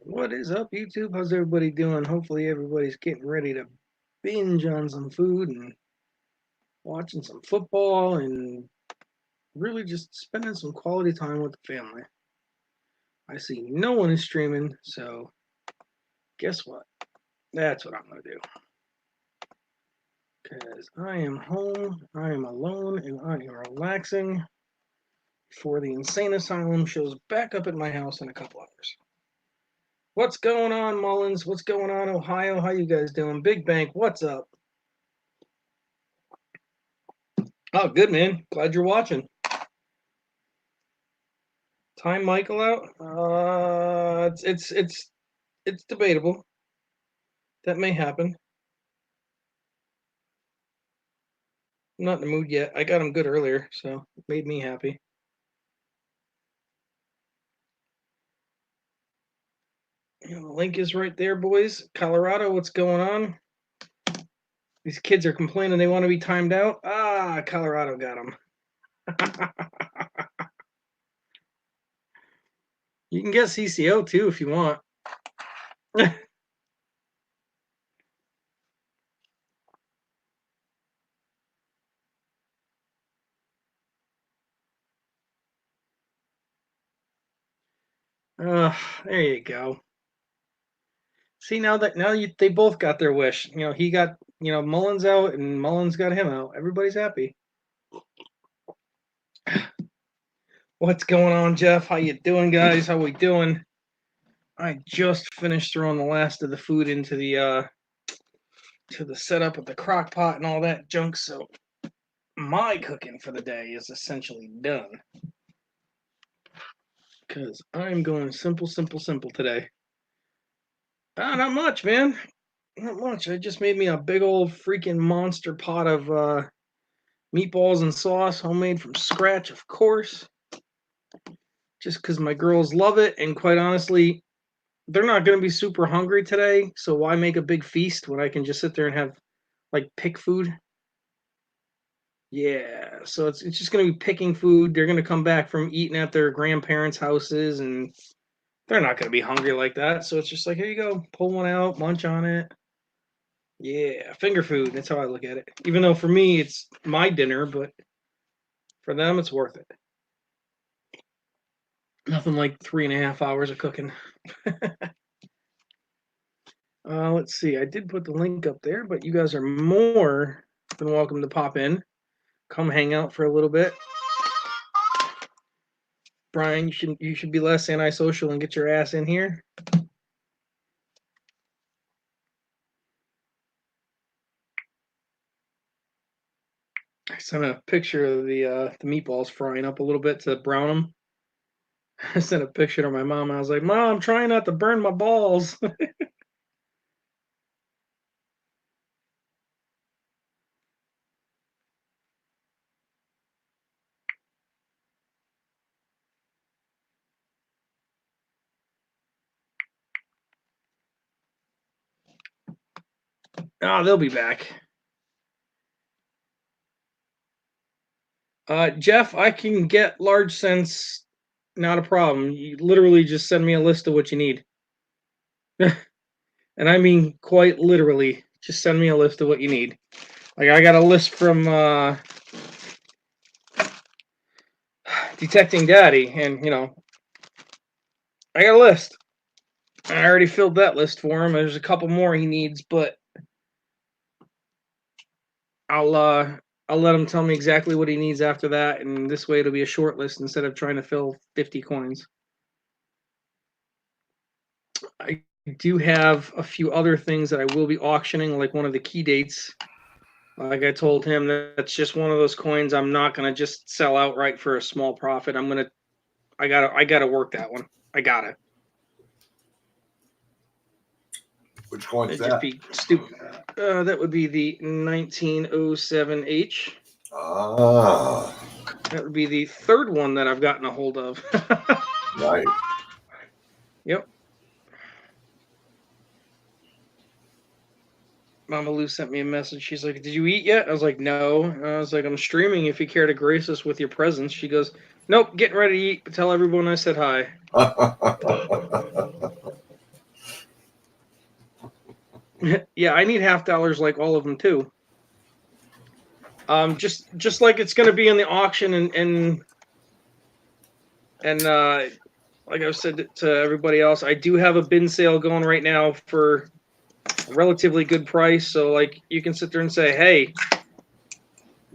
What is up, YouTube? How's everybody doing? Hopefully, everybody's getting ready to binge on some food and watching some football and really just spending some quality time with the family. I see no one is streaming, so guess what? That's what I'm going to do. Because I am home, I am alone, and I am relaxing before the insane asylum shows back up at my house in a couple hours. What's going on, Mullins? What's going on, Ohio? How you guys doing? Big Bank, what's up? Oh, good, man. Glad you're watching. Time Michael out? It's debatable. That may happen. I'm not in the mood yet. I got him good earlier, so it made me happy. The link is right there, boys. Colorado, what's going on? These kids are complaining they want to be timed out. Ah, Colorado got them. You can get CCO too if you want. There you go. See, they both got their wish. He got Mullins out, and Mullins got him out. Everybody's happy. What's going on, Jeff? How you doing, guys? How we doing? I just finished throwing the last of the food into the setup with the crock pot and all that junk, so my cooking for the day is essentially done. Because I'm going simple today. Not much, man. Not much. I just made me a big old freaking monster pot of meatballs and sauce, homemade from scratch, of course. Just because my girls love it, and quite honestly, they're not going to be super hungry today, so why make a big feast when I can just sit there and have like pick food? Yeah, so it's just going to be picking food. They're going to come back from eating at their grandparents' houses, and they're not going to be hungry like that. So it's just like, here you go, pull one out, munch on it. Yeah, finger food. That's how I look at it. Even though for me it's my dinner, but for them it's worth it. Nothing like 3.5 hours of cooking. Let's see. I did put the link up there, but you guys are more than welcome to pop in. Come hang out for a little bit. Brian, you should be less antisocial and get your ass in here. I sent a picture of the meatballs frying up a little bit to brown them. I sent a picture to my mom. I was like, "Mom, I'm trying not to burn my balls." Oh, they'll be back. Jeff, I can get large scents, not a problem. You literally just send me a list of what you need. And I mean quite literally, just send me a list of what you need. Like I got a list from Detecting Daddy, and I got a list. I already filled that list for him. There's a couple more he needs, but I'll let him tell me exactly what he needs after that, and this way it'll be a short list instead of trying to fill 50 coins. I do have a few other things that I will be auctioning, like one of the key dates. Like I told him, that's just one of those coins I'm not gonna just sell outright for a small profit. I gotta work that one. I gotta. Which coin's It'd just be stupid. That would be the 1907H. Ah. That would be the third one that I've gotten a hold of. Right. Yep. Mama Lou sent me a message. She's like, "Did you eat yet?" I was like, "No." I was like, "I'm streaming. If you care to grace us with your presence." She goes, "Nope, getting ready to eat. But tell everyone I said hi." Yeah, I need $half like all of them too. Just like it's going to be in the auction, and like I've said to everybody else, I do have a bin sale going right now for a relatively good price. So like you can sit there and say, hey,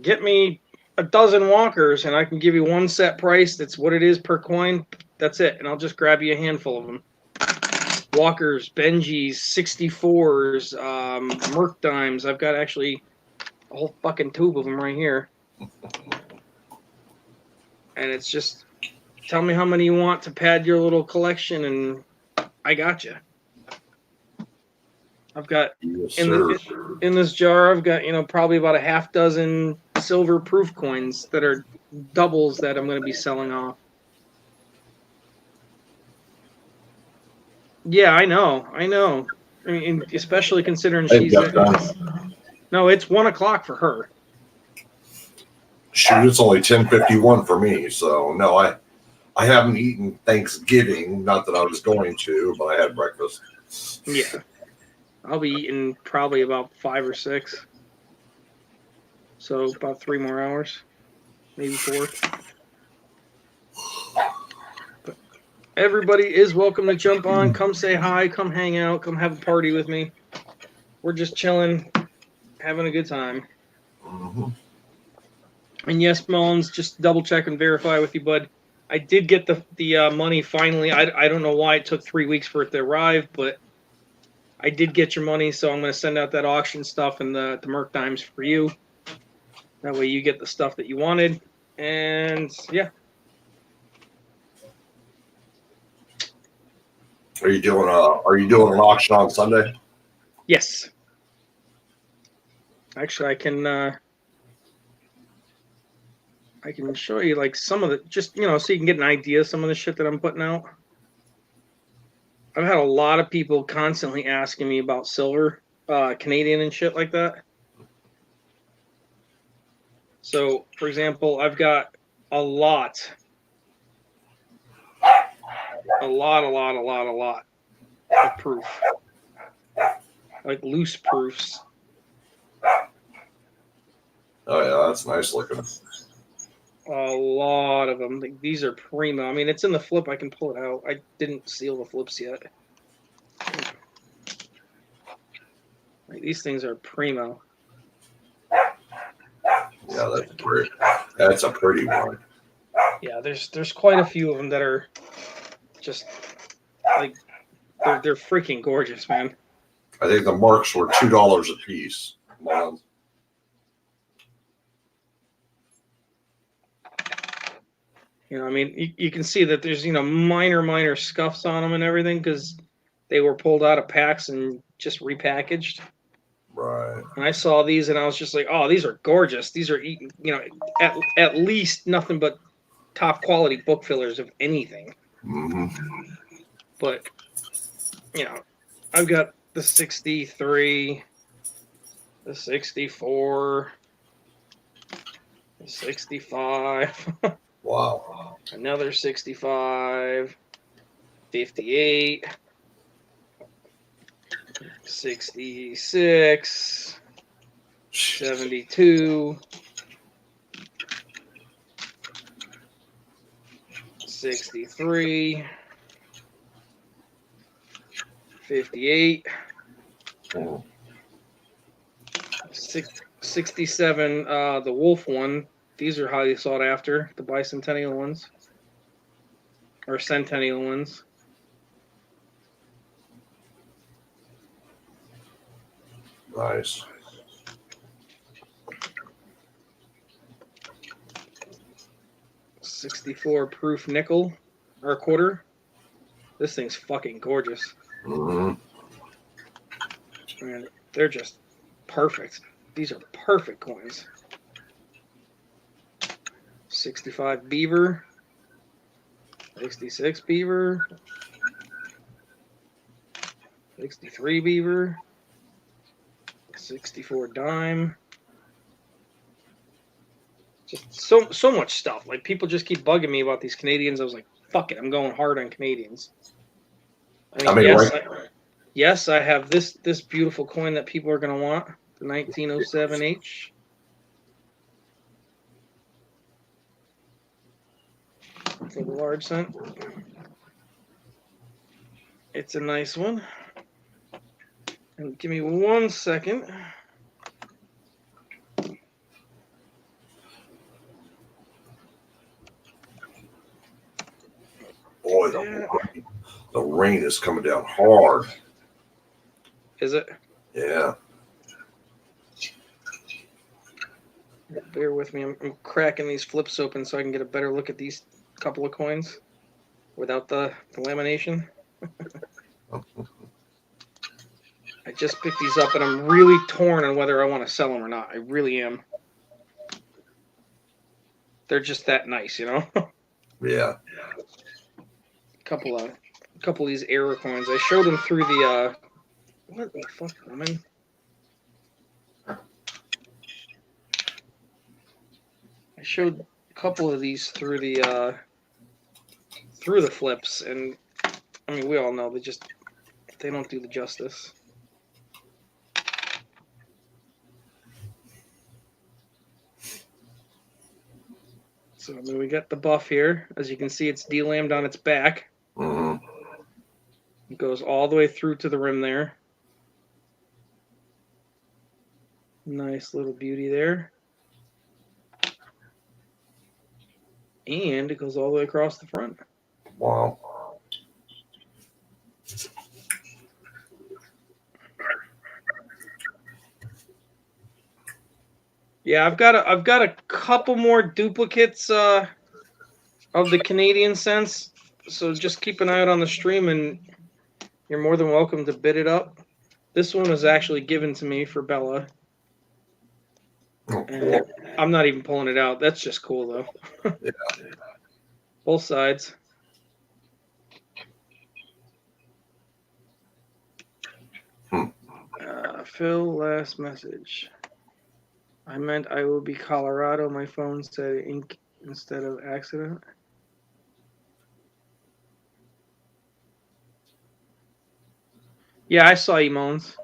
get me a dozen walkers, and I can give you one set price. That's what it is per coin. That's it, and I'll just grab you a handful of them. Walkers, Benjis, 64s, Merc Dimes. I've got actually a whole fucking tube of them right here. And it's just, tell me how many you want to pad your little collection, and I got you. I've got Yes, in this jar, I've got probably about a half dozen silver proof coins that are doubles that I'm going to be selling off. Yeah, I know. I mean, especially considering Hey, she's Jeff, no, it's 1 o'clock for her. shoot, it's only 10:51 for me. So no, I haven't eaten Thanksgiving. Not that I was going to, but I had breakfast. Yeah, I'll be eating probably about 5 or 6. So about 3 more hours, maybe 4. But everybody is welcome to jump on. Come say hi. Come hang out. Come have a party with me. We're just chilling, having a good time. Mm-hmm. And yes, Mullins, just double check and verify with you, bud. I did get the money finally. I don't know why it took 3 weeks for it to arrive, but I did get your money, so I'm going to send out that auction stuff and the Merc Dimes for you. That way you get the stuff that you wanted. And yeah. Are you doing an auction on Sunday? Yes. Actually, I can show you like some of the, just so you can get an idea of some of the shit that I'm putting out. I've had a lot of people constantly asking me about silver, Canadian and shit like that. So, for example, I've got a lot of proof, like loose proofs. Oh yeah, that's nice looking. A lot of them. Like, these are primo. I mean, it's in the flip. I can pull it out. I didn't seal the flips yet. Like, these things are primo. Yeah, that's pretty. That's a pretty one. Yeah, there's quite a few of them that are just like they're freaking gorgeous, man. I think the marks were $2 a piece. Wow. I mean, you can see that there's minor scuffs on them and everything because they were pulled out of packs and just repackaged. Right. And I saw these and I was just like, oh, these are gorgeous. These are at least nothing but top quality book fillers of anything. Mm-hmm. But I've got the 63, the 64, the 65. Wow. Another 65, 58, 66, 72, 63, 58, 67, the wolf one. These are highly sought after, the bicentennial ones. Or centennial ones. Nice. $64 proof nickel or a quarter. This thing's fucking gorgeous. Mm-hmm. Man, they're just perfect. These are perfect coins. 65 beaver. 66 beaver. 63 beaver. 64 dime. Just so much stuff. Like, people just keep bugging me about these Canadians. I was like, fuck it, I'm going hard on Canadians. I mean, Yes, I have this beautiful coin that people are going to want, the 1907H. For the large cent. It's a nice one. And give me 1 second. Boy, the rain is coming down hard. Is it? Yeah. Bear with me. I'm cracking these flips open so I can get a better look at these couple of coins without the lamination. I just picked these up and I'm really torn on whether I want to sell them or not. I really am. They're just that nice, you know? Yeah. A couple of these error coins. I showed them through the what the fuck, woman? I showed a couple of these through the flips, and I mean we all know they don't do the justice. So I mean we got the buff here. As you can see, it's delammed on its back. Mm-hmm. It goes all the way through to the rim there. Nice little beauty there. And it goes all the way across the front. Wow. Yeah, I've got a couple more duplicates of the Canadian cents. So just keep an eye out on the stream, and you're more than welcome to bid it up. This one was actually given to me for Bella. Oh, And I'm not even pulling it out. That's just cool, though. yeah. Both sides. Phil, last message. I meant I will be Colorado. My phone said ink instead of accident. Yeah, I saw you, Moans.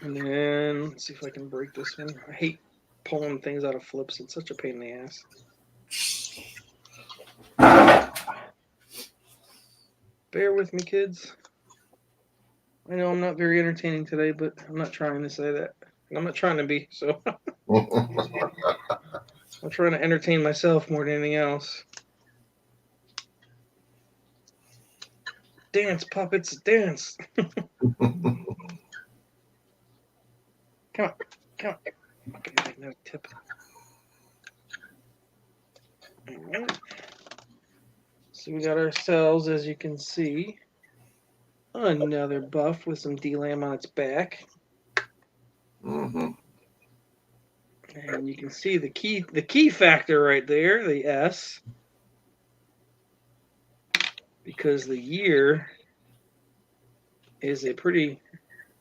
And then let's see if I can break this one. I hate pulling things out of flips. It's such a pain in the ass. Bear with me, kids. I know I'm not very entertaining today, but I'm not trying to say that. I'm not trying to be, so I'm trying to entertain myself more than anything else. Dance, puppets, dance. Come on. Okay, no tip. Alright. So we got ourselves, as you can see, another buff with some delam on its back. Mm-hmm. And you can see the key factor right there, the S, because the year is a pretty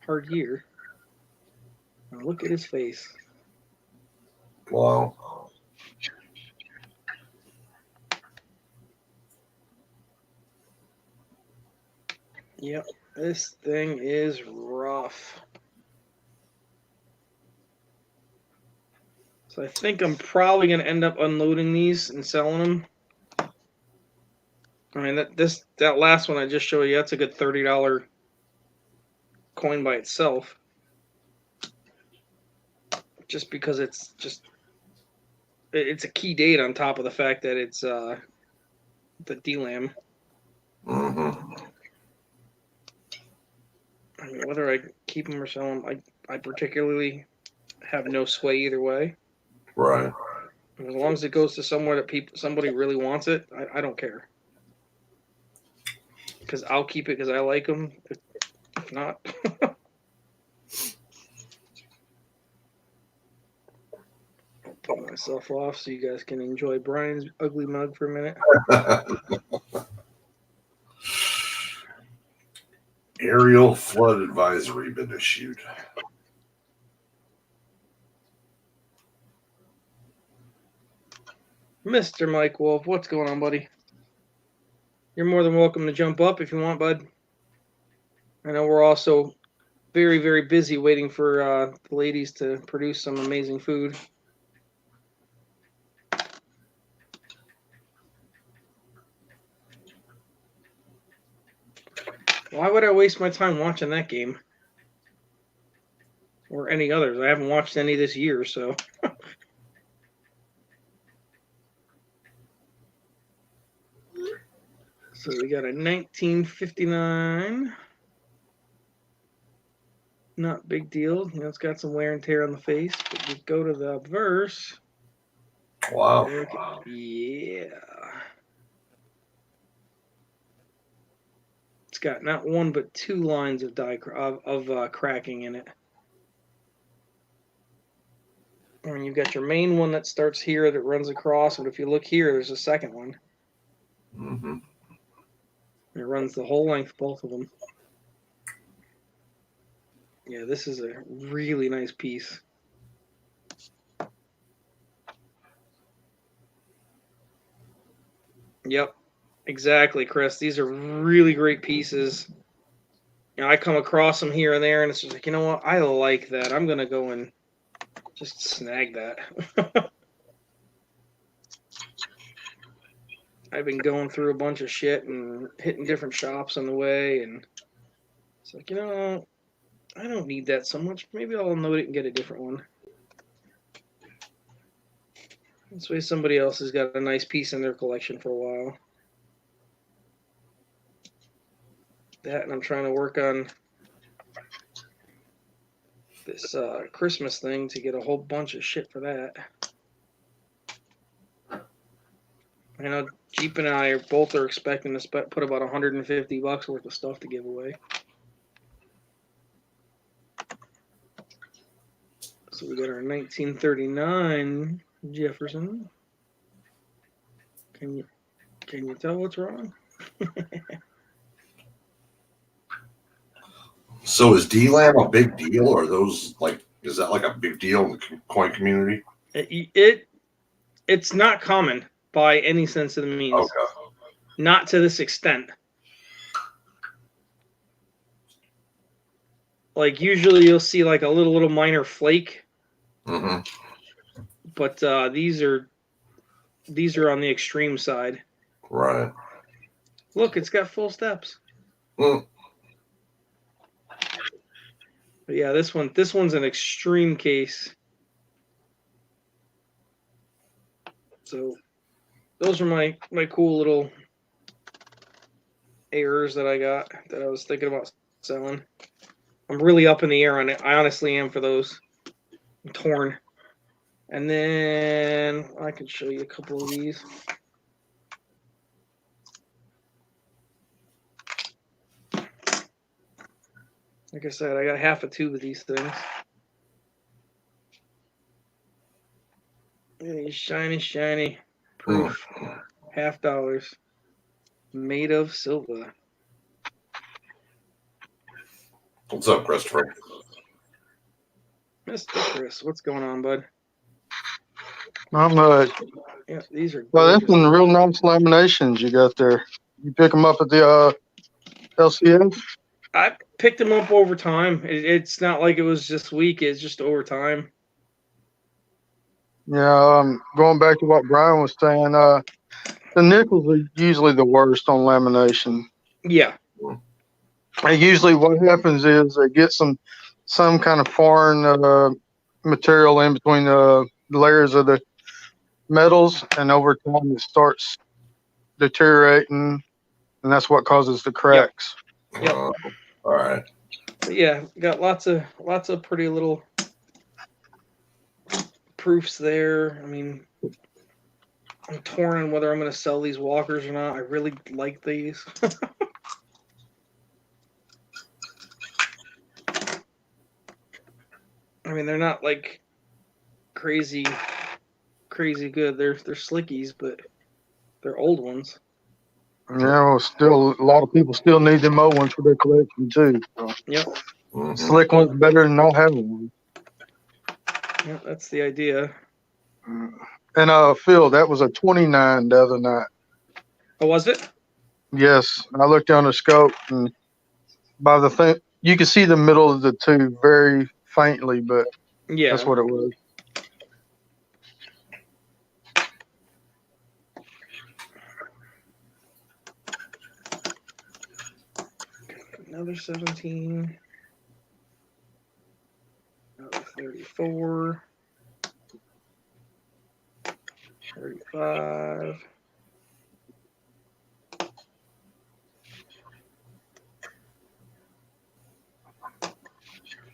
hard year. Now look at his face. Wow. Yep, this thing is rough. So I think I'm probably going to end up unloading these and selling them. I mean, that last one I just showed you, that's a good $30 coin by itself. Just because it's a key date on top of the fact that it's the DLAM. Mm-hmm. I mean, whether I keep them or sell them, I particularly have no sway either way. Right. As long as it goes to somewhere that somebody really wants it, I don't care. Because I'll keep it because I like them. If not, I'll put myself off so you guys can enjoy Brian's ugly mug for a minute. Aerial flood advisory been issued. Mr. Mike Wolf, what's going on, buddy? You're more than welcome to jump up if you want, bud. I know we're also very, very busy waiting for the ladies to produce some amazing food. Why would I waste my time watching that game? Or any others? I haven't watched any this year, so. So we got a 1959. Not big deal. You know, it's got some wear and tear on the face, but we go to the verse. Wow. Yeah. It's got not one but two lines of cracking in it. And you've got your main one that starts here that runs across, but if you look here, there's a second one. Mm-hmm. It runs the whole length, both of them. Yeah, this is a really nice piece. Yep, exactly, Chris. These are really great pieces. You know, I come across them here and there, and it's just like, you know what? I like that. I'm going to go and just snag that. I've been going through a bunch of shit and hitting different shops on the way, and it's like, you know, I don't need that so much. Maybe I'll unload it and get a different one. This way somebody else has got a nice piece in their collection for a while. That, and I'm trying to work on this Christmas thing to get a whole bunch of shit for that. I know Jeep and I both are expecting to put about $150 worth of stuff to give away. So we got our 1939 Jefferson. Can you tell what's wrong? So is D-Lam a big deal, or is that like a big deal in the coin community? It's not common by any sense of the means. Okay. Not to this extent. Like usually you'll see like a little minor flake. Mm-hmm. But these are on the extreme side. Right. Look, it's got full steps. Mm. But yeah, this one's an extreme case. So those are my cool little errors that I got that I was thinking about selling. I'm really up in the air on it. I honestly am for those. I'm torn. And then I can show you a couple of these. Like I said, I got half a tube of these things. Shiny, shiny. Proof. $50. Made of silver. What's up, Christopher? Mr. Chris, what's going on, bud? Not much. Yeah, these are. Well, that's some real nice laminations you got there. You pick them up at the LCF? I picked them up over time. It's not like it was this week. It's just over time. Yeah, going back to what Brian was saying, the nickels are usually the worst on lamination. Yeah. And usually what happens is they get some kind of foreign material in between the layers of the metals, and over time it starts deteriorating, and that's what causes the cracks. Yep. All right. But yeah, got lots of pretty little proofs there. I mean, I'm torn on whether I'm going to sell these walkers or not. I really like these. I mean, they're not like crazy good. They're slickies, but they're old ones. Yeah, well, still a lot of people still need them old ones for their collection too. So. Yep. Mm-hmm. Slick one's better than not having one. Yeah, that's the idea. And Phil, that was a 29 the other night. Oh, was it? Yes, I looked down the scope, and by the thing, you can see the middle of the two very faintly, but Yeah. that's what it was. Another 17. Another 34. 35.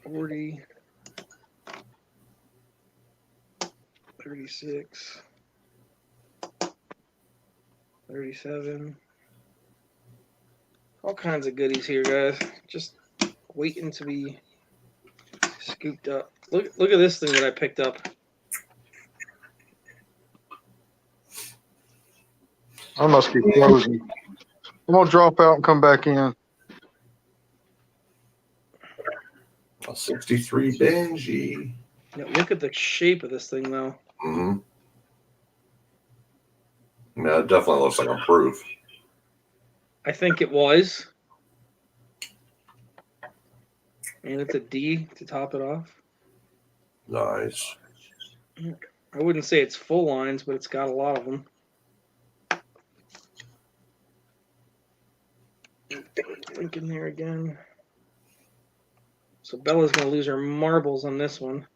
40. 36. 37. All kinds of goodies here, guys. Just waiting to be scooped up. Look at this thing that I picked up. I must be frozen. I'm gonna drop out and come back in. A 63 Benji. Now, look at the shape of this thing, though. Mm-hmm. Yeah, it definitely looks like a proof. I think it was. And it's a D to top it off. Nice. I wouldn't say it's full lines, but it's got a lot of them. Link in there again. So Bella's going to lose her marbles on this one.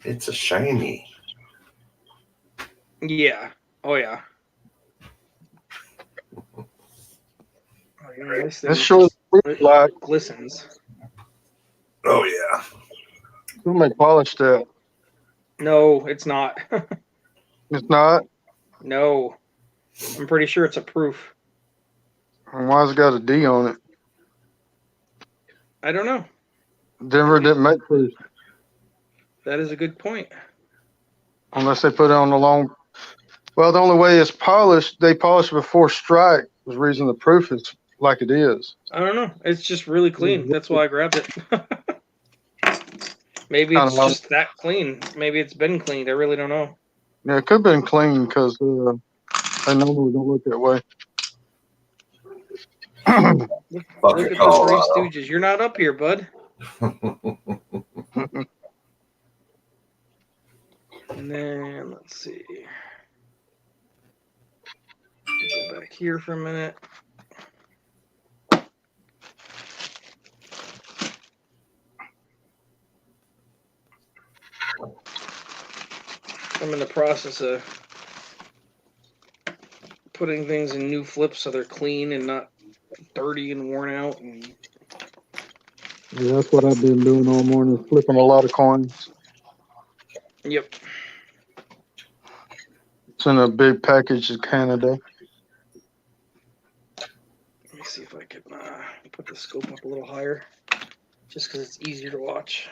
It's a shiny. Yeah. Oh, yeah. Oh, yeah, this thing This sure just like glistens. Oh, yeah. who may polish that? No, it's not. It's not. No. I'm pretty sure it's a proof. And why's it got a D on it? I don't know. Denver didn't make proof That is a good point. unless they put it on the long. Well, the only way it's polished, they polish before strike. Was the reason the proof is like it is. I don't know. It's just really clean. That's why I grabbed it. Maybe it's Kinda just that clean. Maybe it's been cleaned. I really don't know. Yeah, it could have been clean because they normally don't look that way. Look at the Three Stooges. You're not up here, bud. And then let's see. Go back here for a minute. I'm in the process of putting things in new flips so they're clean and not dirty and worn out. And Yeah, that's what I've been doing all morning, flipping a lot of coins. yep. It's in a big package in Canada. Let me see if I can put the scope up a little higher, just because it's easier to watch.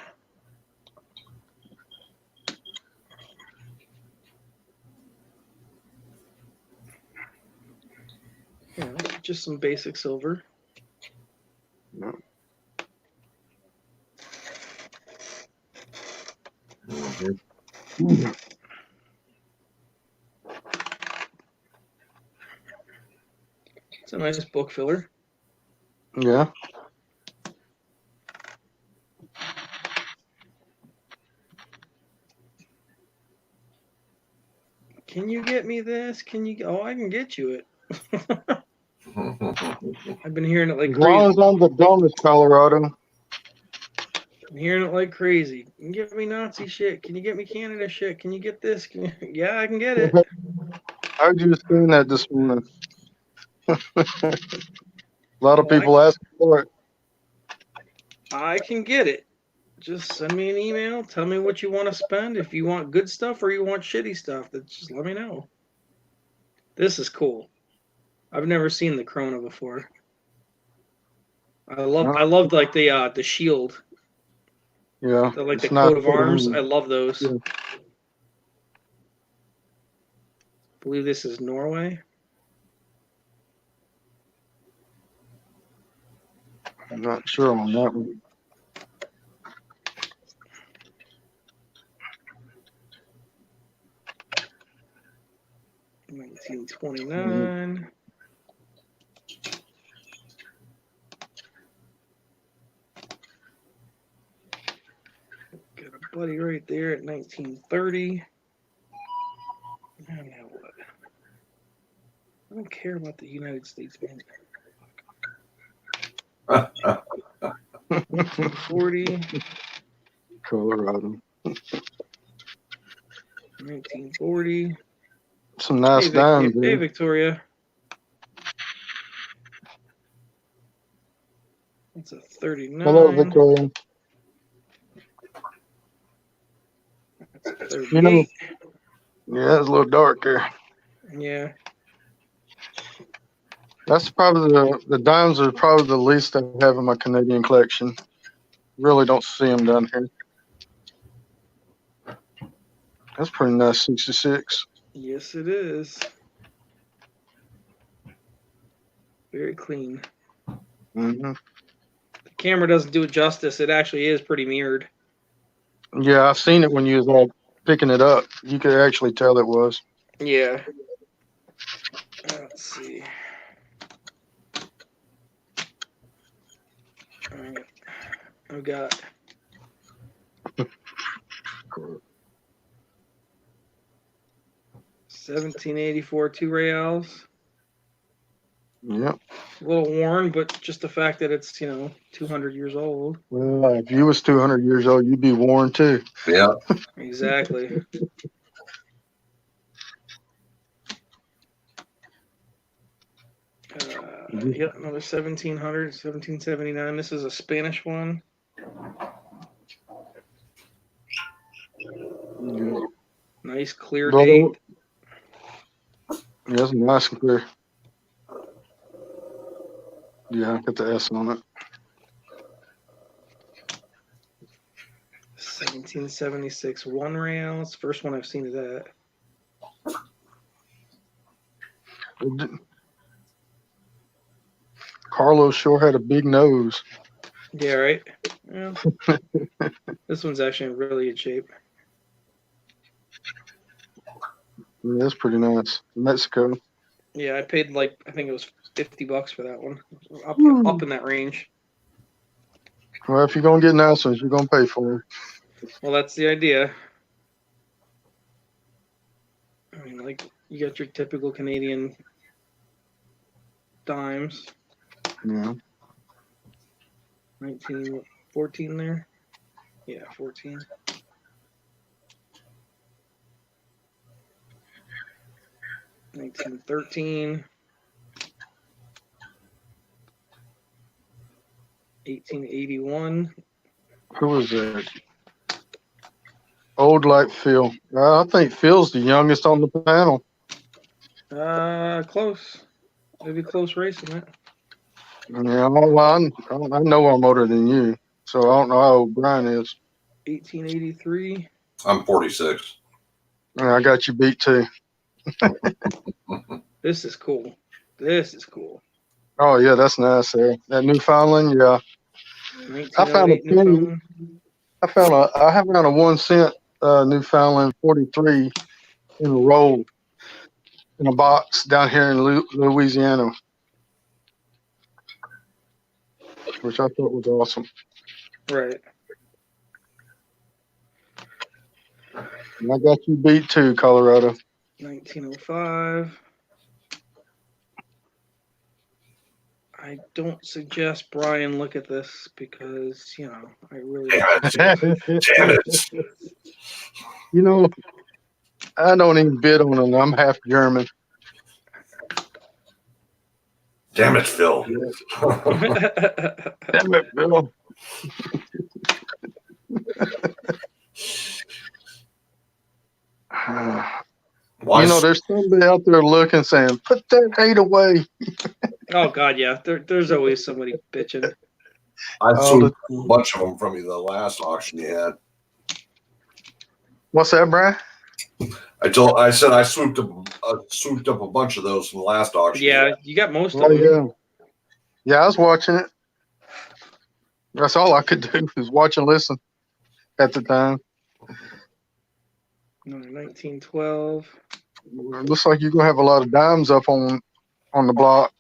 Yeah, just some basic silver. No. Mm-hmm. It's a nice book filler. Yeah. Can you get me this? Can you? Oh, I can get you it. I've been hearing it like As long crazy. as I'm the dumbest, Colorado. I'm hearing it like crazy. Can you get me Nazi shit? Can you get me Canada shit? Can you get this? Can you... Yeah, I can get it. I was just saying that this morning. A lot of people ask for it. I can get it. Just send me an email. Tell me what you want to spend. If you want good stuff or you want shitty stuff, just let me know. This is cool. I've never seen the Corona before. I loved like the shield. Yeah. Like the coat of arms. I love those. Yeah. I believe this is Norway. I'm not sure on that one. 1929. Got a buddy right there at 1930. And now what? I don't care about the United States, man. 1940. Colorado. 1940. Some nice Hey, dimes hey, there. Victoria. That's a 39. Hello, Victoria. That's a 38. You know, yeah, it's a little dark there. Yeah. That's probably the dimes are probably the least I have in my Canadian collection. Really don't see them down here. That's pretty nice, 66. Yes, it is. Very clean. Mm-hmm. The camera doesn't do it justice. It actually is pretty mirrored. Yeah, I've seen it when you was all picking it up. You could actually tell it was. Yeah. Let's see. All right. I've got 1784 2 reals. Yep. A little worn, but just the fact that it's 200 years old. Well, if you was 200 years old, you'd be worn too. Yeah. Exactly. Yep, another 1700, 1779. This is a Spanish one. Yeah. Nice clear Well, date. yeah, it's nice and clear. Yeah, got the S on it. 1776 1 real. It's the first one I've seen of that. Carlos sure had a big nose. Yeah, right? Yeah. This one's actually in really good shape. Yeah, that's pretty nice. Mexico. Yeah, I paid I think it was $50 for that one. Up in that range. Well, if you're going to get nice ones, you're going to pay for them. Well, that's the idea. I mean, you got your typical Canadian dimes. Yeah. 1914 there? Yeah, 14. $1913. 1881. Who was that? Old like Phil. I think Phil's the youngest on the panel. Close. Maybe close race in that. Yeah, well, I know I'm older than you, so I don't know how old Brian is. 1883. I'm 46. Yeah, I got you beat too. This is cool. This is cool. Oh yeah, that's nice there. That Newfoundland, yeah. I found a 1908 penny. Newfoundland. I have found a 1 cent Newfoundland 43 in a roll in a box down here in Louisiana, which I thought was awesome. Right. And I got you beat too, Colorado. 1905. I don't suggest Brian look at this because, I really Damn it. You know, I don't even bid on them. I'm half German. Damn it, Phil. Damn it, Bill. There's somebody out there looking, saying, "Put that hate away." Oh God, yeah. There's always somebody bitching. I sold a bunch of them from you the last auction you had. What's that, Brian? I said I swooped up a bunch of those from the last auction. Yeah, you got most of Oh them. yeah, I was watching it. That's all I could do was watch and listen at the time. Another 1912. Looks like you're gonna have a lot of dimes up on the block.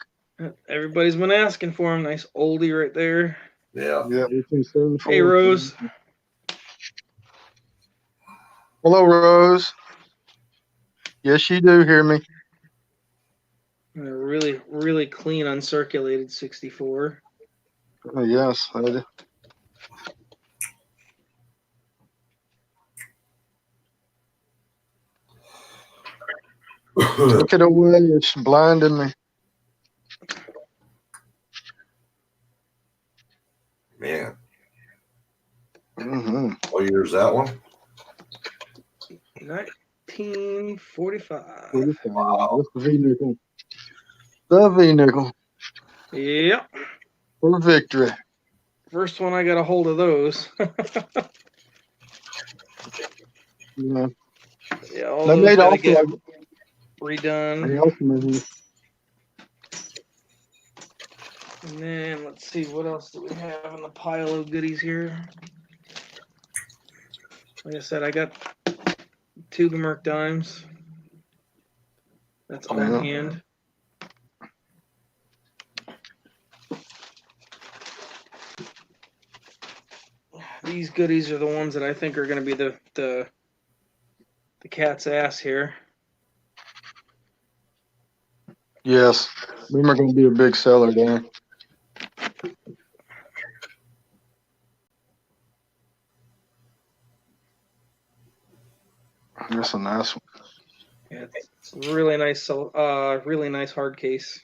Everybody's been asking for him. Nice oldie right there. Yeah. Yeah, 1874. Hey, Rose. Hello, Rose. Yes, you do hear me. A really, really clean, uncirculated 64. Yes. Take it away. It's blinding me. Man. Mm-hmm. What year is that one? 1945. Wow. That's the V-nickel. The V-nickel Yep. for victory. First one I got a hold of those. Yeah. Yeah, all They those made gotta also get like redone. the ultimate. And then let's see, what else do we have in the pile of goodies here? Like I said, I got two Merc dimes. That's on hand. These goodies are the ones that I think are going to be the cat's ass here. Yes, them are going to be a big seller there. That's a nice one. Yeah, it's really nice, really nice hard case.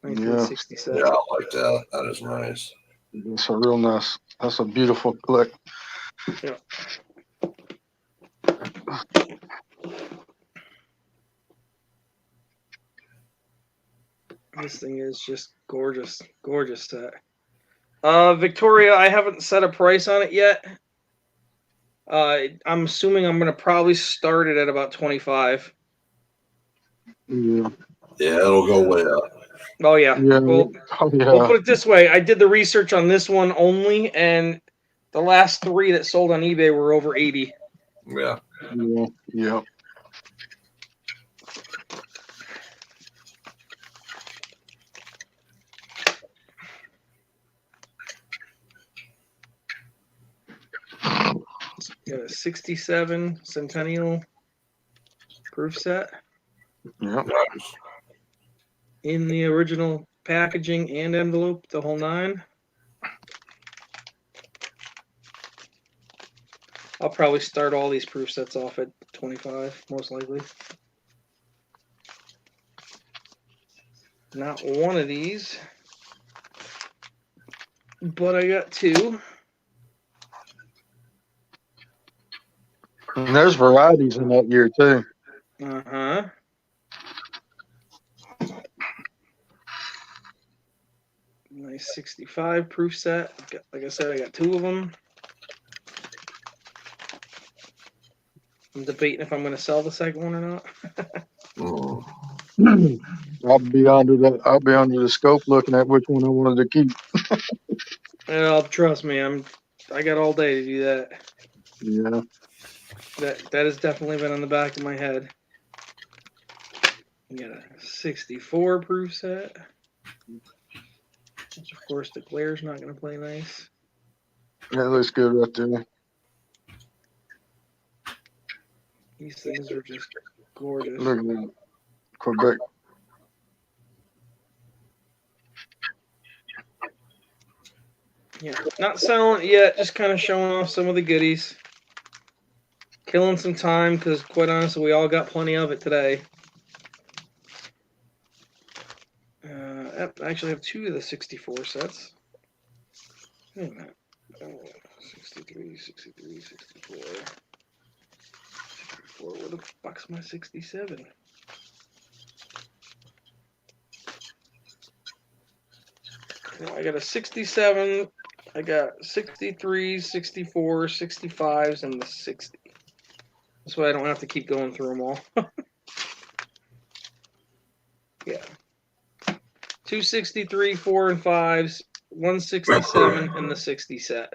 1967. Yeah, I like that. That is nice. It's a real nice. That's a beautiful collect. Yeah. This thing is just gorgeous, gorgeous set. Victoria, I haven't set a price on it yet. I'm assuming I'm gonna probably start it at about 25. Yeah. Yeah, it'll go way up. Oh yeah. Yeah. Well, we'll put it this way. I did the research on this one only, and the last three that sold on eBay were over 80. Yeah. Yeah. Yeah. Got a 67 Centennial proof set. Yeah. In the original packaging and envelope, the whole nine. I'll probably start all these proof sets off at 25, most likely. Not one of these, but I got two. And there's varieties in that year too. Uh-huh. Nice 65 proof set. Like I said, I got two of them. I'm debating if I'm going to sell the second one or not. I'll be under the scope looking at which one I wanted to keep. Well, trust me, I got all day to do that. Yeah. That has definitely been on the back of my head. You got a 64 proof set. Which, of course, the glare's not going to play nice. That looks good right there. These things are just gorgeous. Look at that. Quebec. Yeah, not selling it yet, just kind of showing off some of the goodies. Killing some time because, quite honestly, we all got plenty of it today. I actually have two of the 64 sets. Wait a minute. 63, 63, 64. 64. Where the fuck's my 67? I got a 67. I got 63, 64, 65s, and the 60. This way I don't have to keep going through them all. Yeah. 263, 4 and 5s, 167, and the 60 set.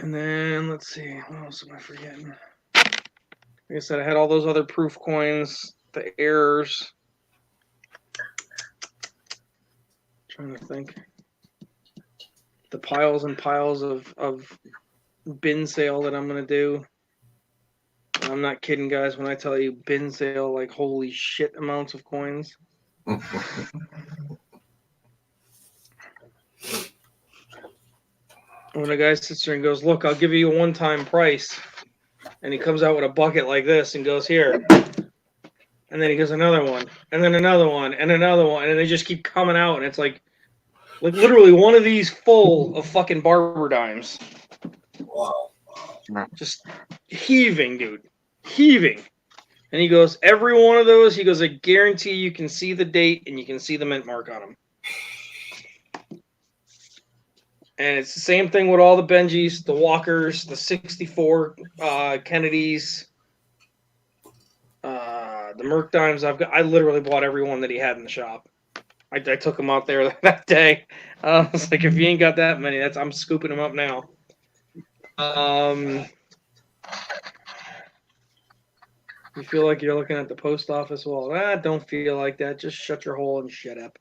And then let's see, what else am I forgetting? Like I said, I had all those other proof coins, the errors. Trying to think. The piles and piles of bin sale that I'm gonna do. I'm not kidding, guys, when I tell you bin sale, like holy shit amounts of coins. When a guy sits there and goes, look, I'll give you a one-time price. And he comes out with a bucket like this and goes, here. And then he goes, another one, and then another one, and another one. And they just keep coming out. And it's like literally one of these full of fucking barber dimes. Wow. Just heaving, dude. Heaving. And he goes, every one of those, he goes, I guarantee you can see the date and you can see the mint mark on them. And it's the same thing with all the Benjis, the Walkers, the 64 Kennedys, the Merc dimes. I literally bought every one that he had in the shop. I took them out there that day. I was like, if you ain't got that many, I'm scooping them up now. You feel like you're looking at the post office wall. Don't feel like that. Just shut your hole and shut up.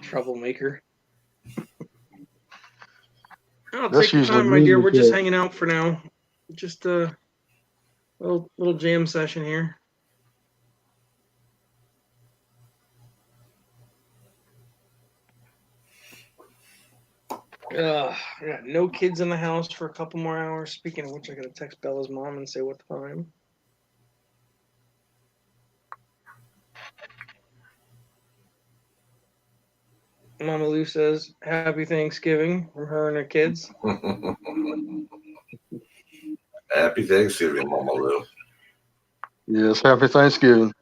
Troublemaker. Oh, take your time, my dear. We're just hanging out for now. Just a little jam session here. I got no kids in the house for a couple more hours. Speaking of which, I gotta text Bella's mom and say what time. Mama Lou says, Happy Thanksgiving from her and her kids. Happy Thanksgiving, Mama Lou. Yes, happy Thanksgiving.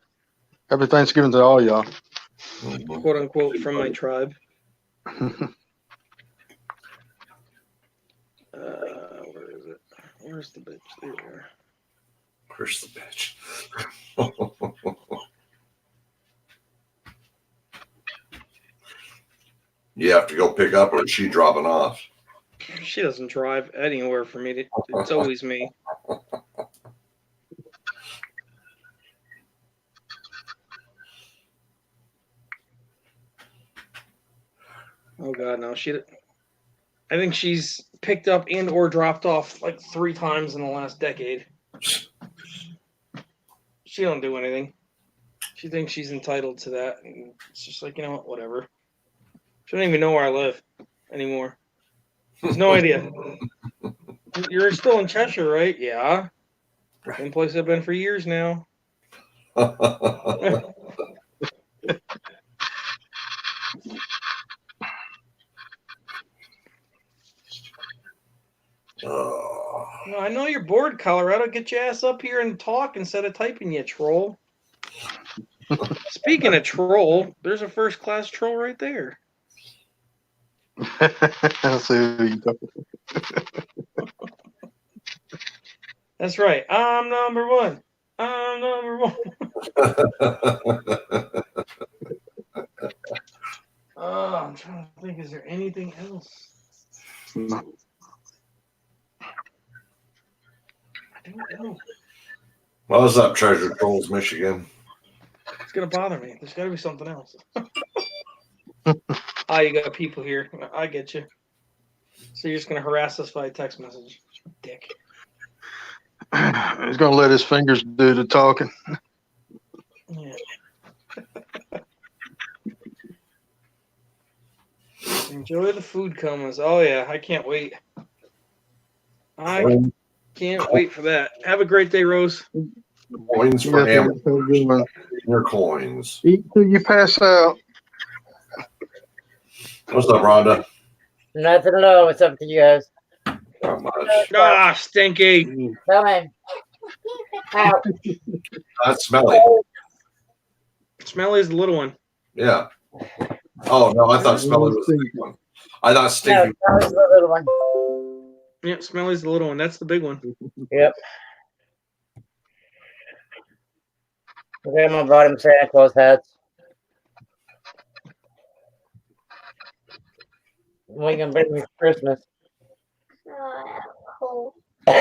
Happy Thanksgiving to all y'all. Quote unquote from my tribe. Where is it? Where's the bitch? There you are. Where's the bitch? You have to go pick up, or is she dropping off? She doesn't drive anywhere for me. It's always me. Oh God, no. I think she's picked up and or dropped off like 3 times in the last decade. She don't do anything. She thinks she's entitled to that, and it's just like, you know what, whatever. She don't even know where I live anymore. She has no idea. You're still in Cheshire, right? Yeah. Same place I've been for years now. No, I know you're bored, Colorado. Get your ass up here and talk instead of typing, you troll. Speaking of troll, there's a first-class troll right there. I'll see who you talking to. That's right. I'm number one. I'm number one. I'm trying to think. Is there anything else? No. I don't know. Well, what's up, Treasure Trolls, Michigan? It's gonna bother me. There's gotta be something else. You got people here. I get you. So you're just gonna harass us by text message, dick. He's gonna let his fingers do the talking. Yeah. Enjoy the food comas. Oh yeah, I can't wait. I can't wait for that. Have a great day, Rose. Coins for Amazon. Your coins. Eat till you pass out. What's up, Rhonda? Nothing at all. What's up to you guys? Not much. Ah, stinky. Come in. Out. That's smelly. Smelly's the little one. Yeah. Oh no, I thought smelly was the big one. I thought stinky. No, that was the little one. Yeah, Smelly's the little one. That's the big one. Yep. Grandma bought him Santa Claus hats. What are you gonna bring me for Christmas?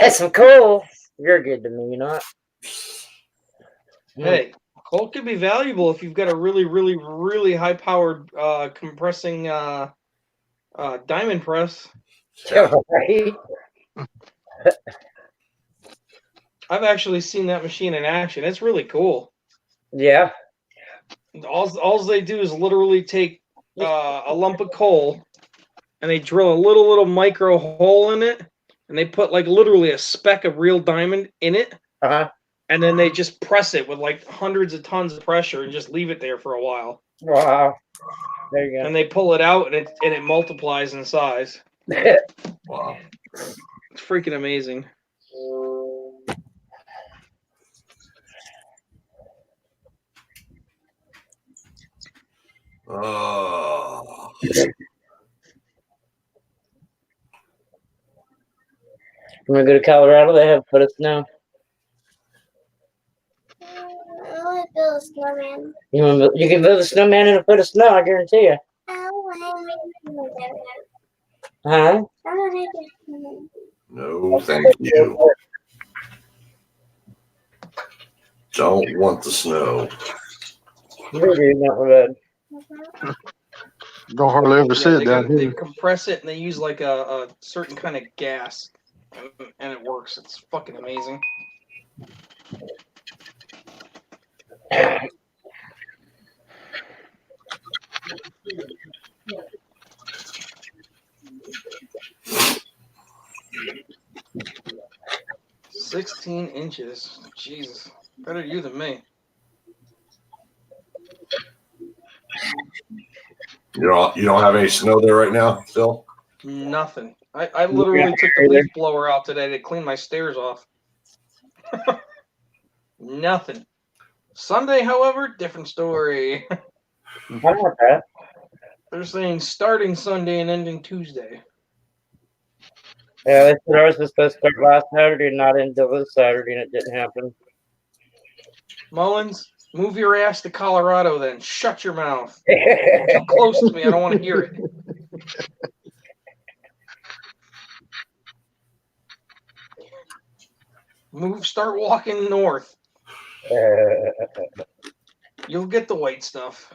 Some coal. You're good to me, you know. Hey, coal can be valuable if you've got a really, really, really high-powered compressing diamond press. Yeah. Right? I've actually seen that machine in action. It's really cool. Yeah. All they do is literally take a lump of coal and they drill a little micro hole in it, and they put like literally a speck of real diamond in it, Uh-huh. and then they just press it with like hundreds of tons of pressure and just leave it there for a while. Wow. There you And they pull it out, and it multiplies in size. go. Wow. It's freaking amazing. Oh. When we go to Colorado, they have put us snow. I want to build a snowman. You can build a snowman in a foot of snow, I guarantee you. I want to make a snowman. Huh? I want to make a snowman. No, thank you. Don't want the snow. We do, not bad. Don't hardly ever see Yeah, it down they here. compress it, and they use like a certain kind of gas, and it works. It's fucking amazing. $16 inches. Jesus. Better you than me. You don't have any snow there right now, Phil? Nothing. I literally took the leaf blower out today to clean my stairs off. Nothing. Sunday, however, different story. I want that. They're saying starting Sunday and ending Tuesday. Yeah, they said ours was supposed to start last Saturday, not until this Saturday, and it didn't happen. Mullins, move your ass to Colorado then. Shut your mouth. You're too close to me. I don't want to hear it. Start walking north. You'll get the white stuff.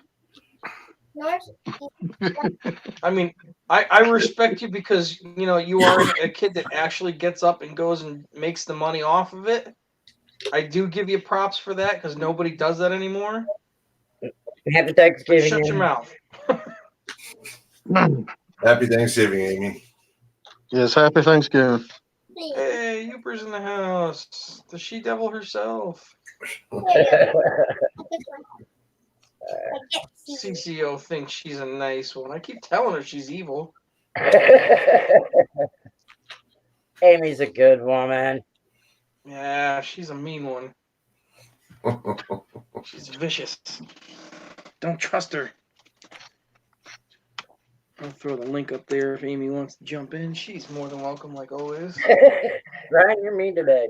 North? I mean, I respect you because, you know, you are a kid that actually gets up and goes and makes the money off of it. I do give you props for that because nobody does that anymore. Happy But Thanksgiving. shut your mouth. Happy Thanksgiving, Amy. Yes, happy Thanksgiving. Hey, Uber's in the house. The she-devil herself. CCO thinks she's a nice one. I keep telling her she's evil. Amy's a good woman. Yeah, she's a mean one. She's vicious. Don't trust her. I'll throw the link up there if Amy wants to jump in. She's more than welcome, like always. Ryan, you're mean today.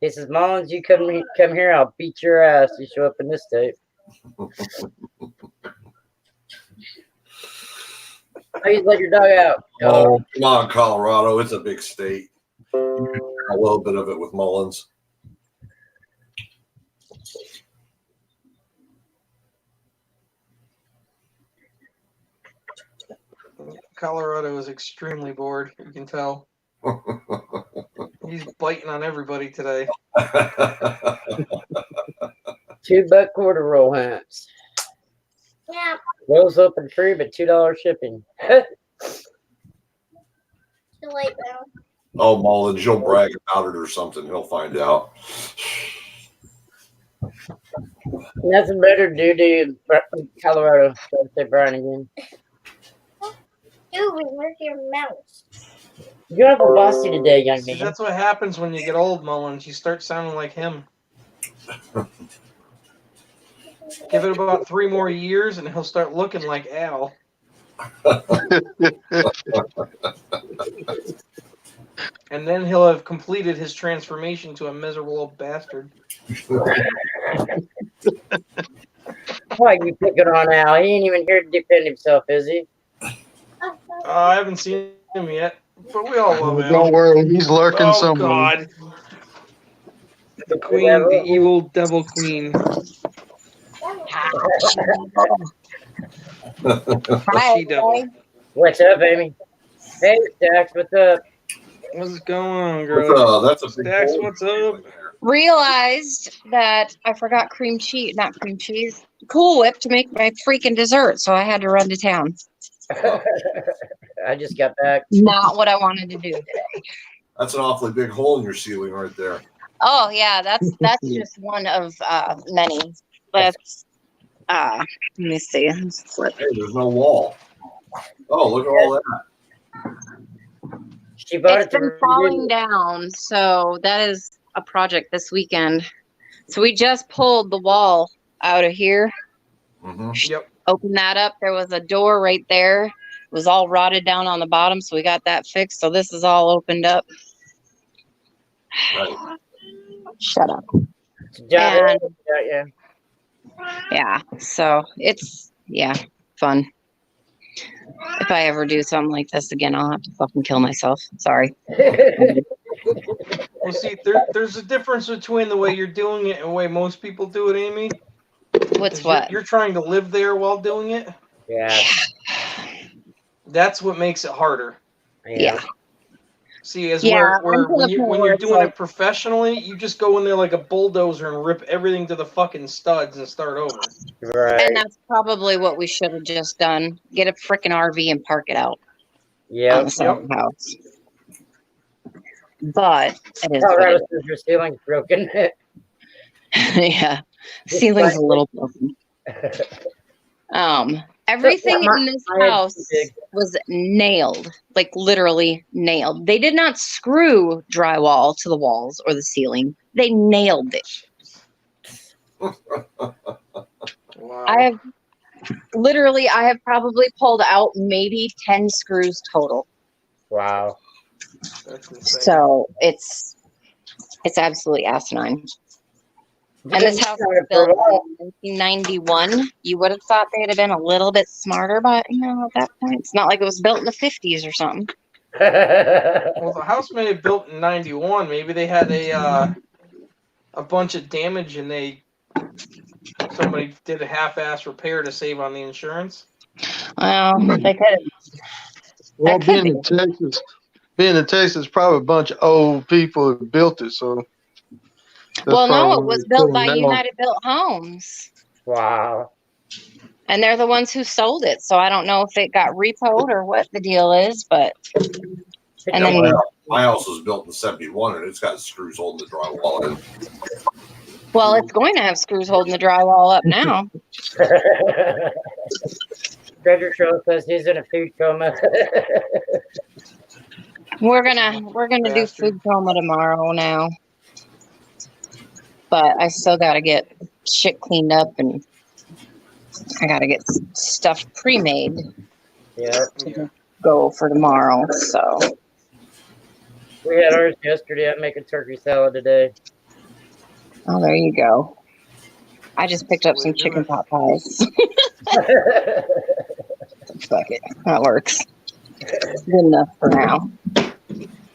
He says, Mullins, you come here, I'll beat your ass. You show up in this tape. How you let your dog out? Oh, come on, Colorado. It's a big state. You can share a little bit of it with Mullins. Colorado is extremely bored, you can tell. He's biting on everybody today. $2 quarter roll hats. Yeah. Rolls open free, but $2 shipping. Too late now. Oh, Mullins, you'll brag about it or something. He'll find out. Nothing better to do, Colorado. Don't say Brian again. Dude, where's your mouse? You're awful bossy today, young See, man. that's what happens when you get old, Mullins. You start sounding like him. Give it about 3 more years, and he'll start looking like Al. And then he'll have completed his transformation to a miserable old bastard. Why you picking on Al? He ain't even here to defend himself, is he? I haven't seen him yet. But we all love him. Don't worry, he's lurking Oh somewhere. God. The queen, the evil devil queen. Hi, She devil. everybody. What's up, Amy? Hey, Stax, what's up? What's going on, girl? That's a big Stax, hole. what's up? Realized that I forgot not cream cheese, Cool Whip to make my freaking dessert, so I had to run to town. I just got back. Not what I wanted to do today. That's an awfully big hole in your ceiling right there. Oh yeah, that's just one of many. Let's let me see. Let's flip. Hey, there's no wall. Oh, look at all that. She bought It's it to been falling down, so that is a project this weekend. So we just pulled the wall out of here. Mm-hmm. Yep. Open that up. There was a door right there. It was all rotted down on the bottom, so we got that fixed. So this is all opened up. Right. Shut up. Yeah, And yeah. yeah, so it's fun. If I ever do something like this again, I'll have to fucking kill myself. Sorry. Well, see, there's a difference between the way you're doing it and the way most people do it, Amy. What's 'Cause what? You're trying to live there while doing it. Yeah. That's what makes it harder. Yeah. See, as Yeah, where I'm to the point when where you're it's doing like- it professionally, you just go in there like a bulldozer and rip everything to the fucking studs and start over. Right. And that's probably what we should have just done. Get a freaking RV and park it out on Yep. the side of the house. But it is what Colorado it says your ceiling's broken. is. Yeah. Ceiling's a little broken. Everything in this house was nailed, like literally nailed. They did not screw drywall to the walls or the ceiling. They nailed it. Wow. I have probably pulled out maybe 10 screws total. Wow. That's insane. So it's absolutely asinine. And this house was built in 1991. You would have thought they'd have been a little bit smarter, but at that point, it's not like it was built in the 50s or something. Well, the house may have built in 91. Maybe they had a bunch of damage and somebody did a half-ass repair to save on the insurance. Well, they could have. Well, That could being in Texas, probably a bunch of old people who built it. So, Well, no, it was built by United Built Homes. Wow. And they're the ones who sold it. So I don't know if it got repoed or what the deal is, but. And then, my house was built in '71, and it's got screws holding the drywall in. well, it's going to have screws holding the drywall up now. Treasure Troll says he's in a food coma. We're gonna do food coma tomorrow now. But I still gotta get shit cleaned up and I gotta get stuff pre-made Yeah. to go for tomorrow. So We had ours yesterday. I'm making turkey salad today. oh, there you go. I just picked up some chicken pot pies. Fuck it, that works. Good enough for now.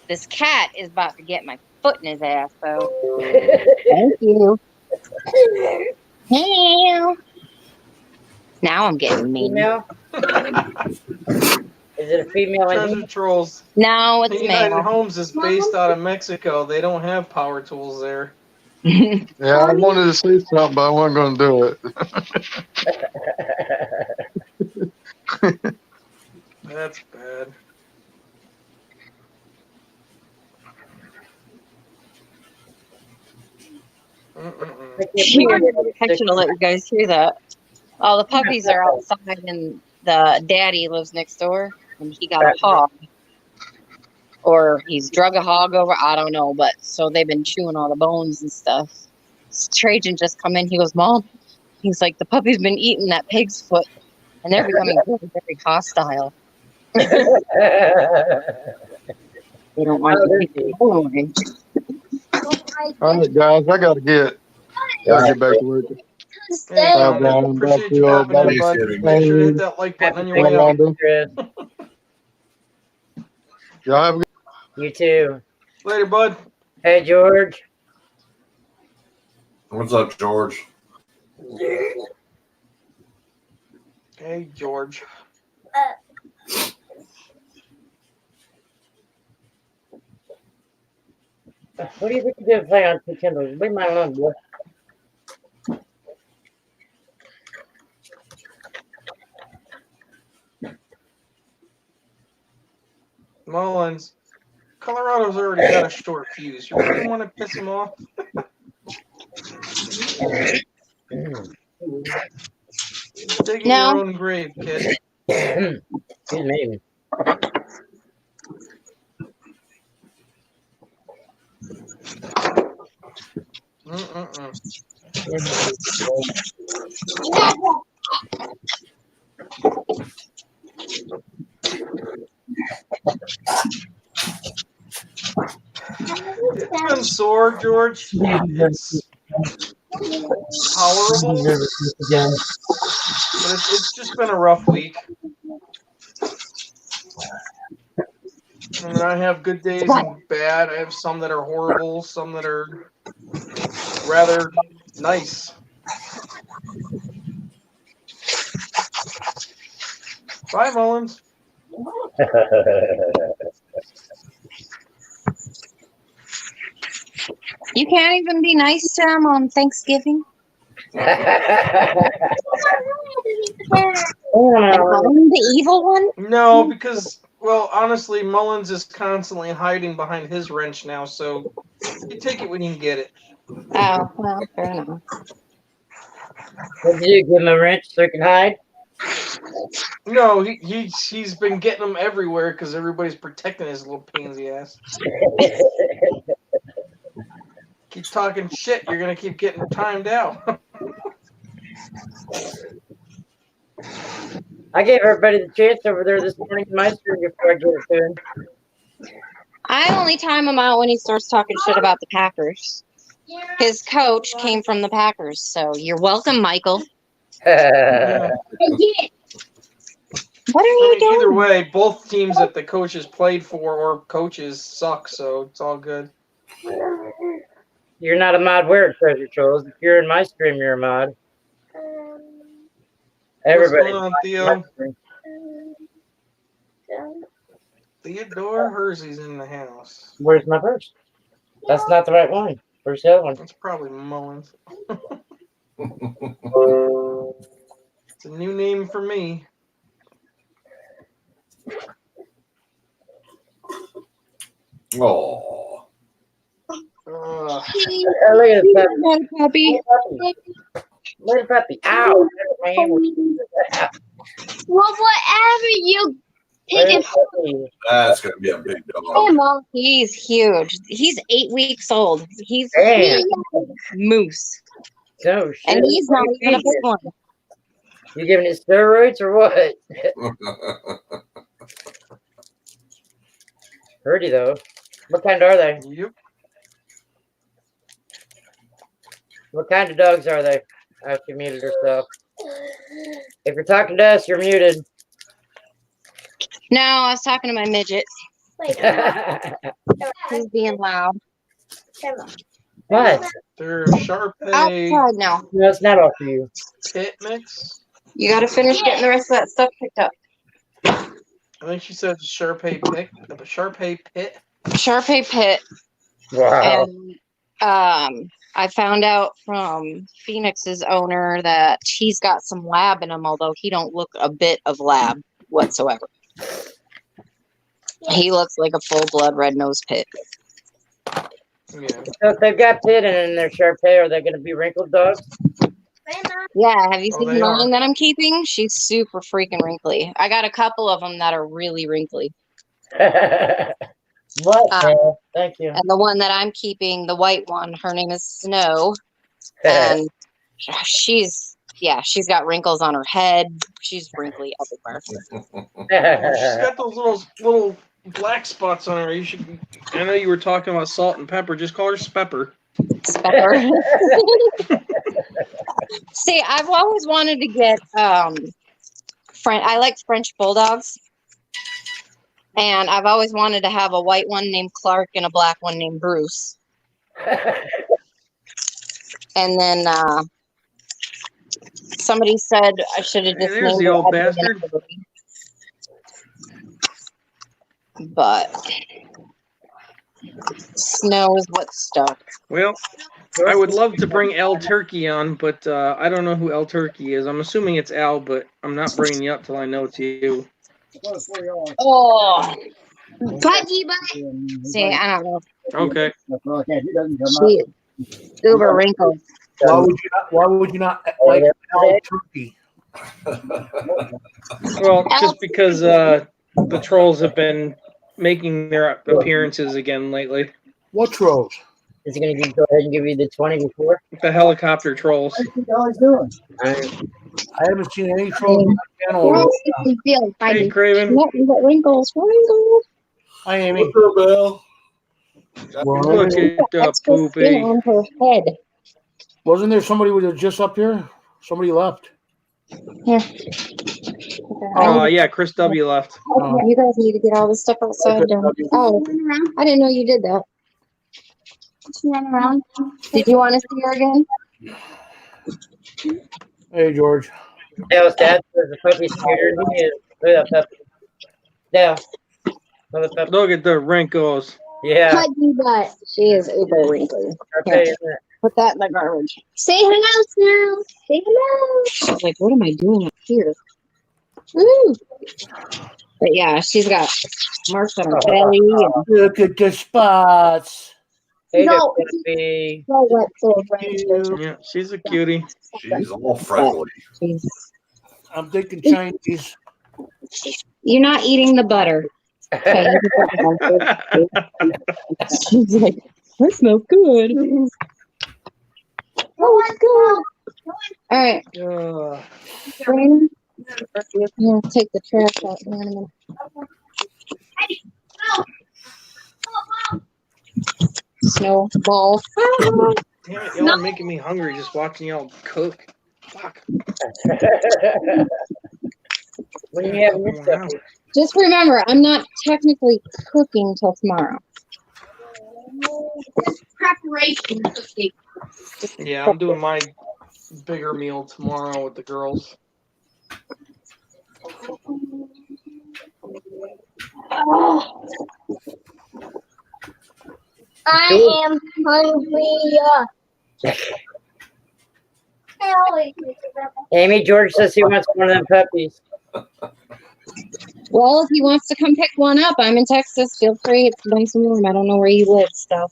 This cat is about to get my foot in his ass, though. Thank you. Meow. Now I'm getting mean. Female? Is it a female? Treasure Trolls. No, it's United male. Homes is based out of Mexico. They don't have power tools there. Yeah, I wanted to say something, but I wasn't going to do it. That's bad. I should have let you guys hear that. All the puppies are outside, and the daddy lives next door, and he got a hog. Or he's drug a hog over, I don't know, but so they've been chewing all the bones and stuff. Trajan just come in, he goes, Mom, he's like, the puppy's been eating that pig's foot, and they're becoming very, very hostile. They don't want to eat the bone. All right, guys, I got to get back to work. Hey, Bye, Tom, Brian. appreciate Bye, you popping in, Phil. bud. Thanksgiving. Make sure to hit that like button on your way out. Yolanda. Y'all have a good. You too. Later, bud. Hey, George. What's up, George? Hey, George. What do you think you're doing playing on two Kindles? Leave mine alone, boy. Mullins. Colorado's already got a short fuse. You really want to piss him off? Digging No. your own grave, kid. Excuse me. Mm-mm-mm. It's been sore, George. It's tolerable, but it's just been a rough week. I mean, I have good days and bad. I have some that are horrible, some that are rather nice. Bye, Mullins. You can't even be nice to him on Thanksgiving. And call him the evil one. No, because, well, honestly, Mullins is constantly hiding behind his wrench now, so you take it when you can get it. Oh, well, fair enough. What did you give him a wrench so he can hide? No, he's been getting them everywhere because everybody's protecting his little pansy ass. Keep talking shit, you're gonna keep getting timed out. I gave everybody the chance over there this morning in my stream before I gave it to him. I only time him out when he starts talking shit about the Packers. His coach came from the Packers, so you're welcome, Michael. Yeah. What are you doing? Either way, both teams that the coaches played for or coaches suck, so it's all good. You're not a mod where, Treasure Trolls. If you're in my stream, you're a mod. Everybody. What's going on, Theo? Theodore Hersey's in the house. Where's my purse? That's not the right one. Where's the other one? That's probably Mullins. It's a new name for me. Oh, Look at the Puppy. little puppy. Ow! My hand was- Well, whatever you pick Little it. puppy. that's gonna be a big dog. He's huge. He's 8 weeks old. He's Damn. moose. No shit. And he's not even a big one. You giving it steroids or what? Pretty though. What kind are they? Yep. What kind of dogs are they? Oh, she muted herself. If you're talking to us, you're muted. No, I was talking to my midget. Wait, He's being loud. What? They're Sharpay Outside now. No, it's not all for you. pit mix. You got to finish getting the rest of that stuff picked up. I think she said Sharpay pit. Sharpay pit. Sharpay Pit. Wow. And I found out from Phoenix's owner that he's got some lab in him, although he don't look a bit of lab whatsoever. He looks like a full-blood red-nosed pit. Yeah. So if they've got pit in their Sharpay, are they going to be wrinkled dogs? Yeah, have you Oh, seen they mine are. that I'm keeping? She's super freaking wrinkly. I got a couple of them that are really wrinkly. What? Hell? Thank you. And the one that I'm keeping, the white one, her name is Snow. And she's got wrinkles on her head. She's wrinkly everywhere. She's got those little black spots on her. You should. I know you were talking about salt and pepper. Just call her Spepper. Pepper. See, I've always wanted to get I like French bulldogs. And I've always wanted to have a white one named Clark and a black one named Bruce. And then somebody said I should have Hey, just there's named the it old Edward and bastard. Emily. But snow is what stuck. Well, I would love to bring L Turkey on, but I don't know who L Turkey is. I'm assuming it's Al, but I'm not bringing you up till I know it's you. Oh, Pudgy butt. see, I don't know. Okay. She is super wrinkled. Why would you not like Al Turkey? Well, just because the trolls have been making their appearances again lately. What trolls? Is he going to go ahead and give you the 20 before? The helicopter trolls. I haven't seen any trolls on my channel. Yes, you can feel it, Hey, Pudgy. Craven. Yep, you got wrinkles, wrinkles. Hi, Amy. What's up, Bill? Well, Look at the Extra skin poopy. on her head. wasn't there somebody was just up here? Somebody left. Here. Oh, yeah, Chris W. left. Oh. You guys need to get all this stuff outside. Oh, I didn't know you did that. She run around. Did you want to see her again? Hey, George. Dale's dad was a puppy scooter. He is. Look at that puppy. Dale. Look at that puppy. Look at the wrinkles. Yeah. Pudgy butt. She is uber wrinkly. Okay. Put that in the garbage. Say hello, Snow. Say hello. She's like, what am I doing up here? Woo. But yeah, she's got marks on her belly. And Look at the spots. Hey, No. puppy. So what? So right. Yeah, she's a cutie. She's all freckly. she's, I'm thinking Chinese. you're not eating the butter. Okay. She's like, that smells good. Oh, it's good. All right. Brandon, yeah, take the trash out in a minute. Snowball. Damn it, y'all are making me hungry just watching y'all cook. Fuck. When you having this stuff? Just remember, I'm not technically cooking till tomorrow. Preparation cooking. Yeah, I'm doing my bigger meal tomorrow with the girls. Oh. I am hungry. Amy, George says he wants one of them puppies. Well, if he wants to come pick one up, I'm in Texas. Feel free. It's nice and warm. I don't know where you live, so.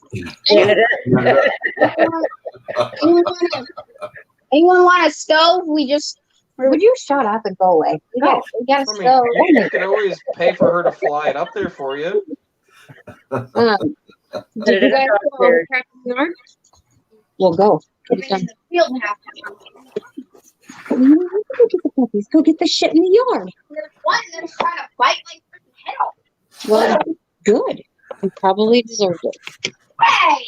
Anyone want a stove? We just. Would you shut up and go away? We got a I stove. mean, you can always pay for her to fly it up there for you. Did you guys go over to the yard? We'll go. Get it done. Field half. Go get the puppies. Go get the shit in the yard. There's one that's trying to bite my freaking head off. Well, good. You probably deserved it. Hey!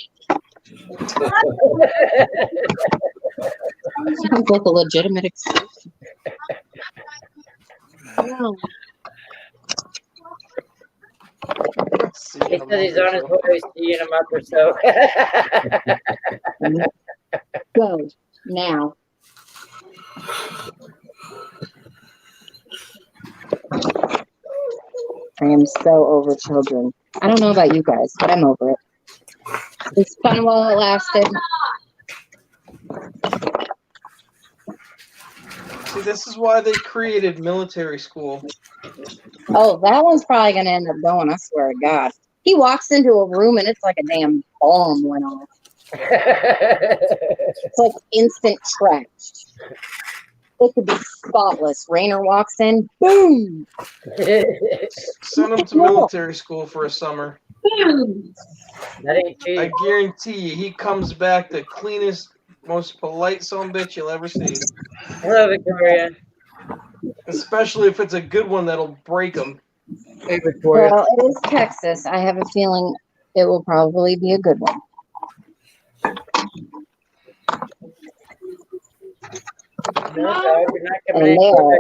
Sounds like a legitimate excuse. No. He says he's on his way to see you in a month or so. Go now. I am so over children. I don't know about you guys, but I'm over it. It's fun while it lasted. See, this is why they created military school. Oh, that one's probably going to end up going, I swear to God. He walks into a room and it's like a damn bomb went off. It's like instant trash. It could be spotless. Rainer walks in, boom. Send him to military school for a summer. Boom. That ain't cheap. I guarantee you, he comes back the cleanest, most polite son bitch you'll ever see. Hello, Victoria. Especially if it's a good one that'll break him. Hey, Victoria. Well, it is Texas. I have a feeling it will probably be a good one. No, you're not And coming they in. are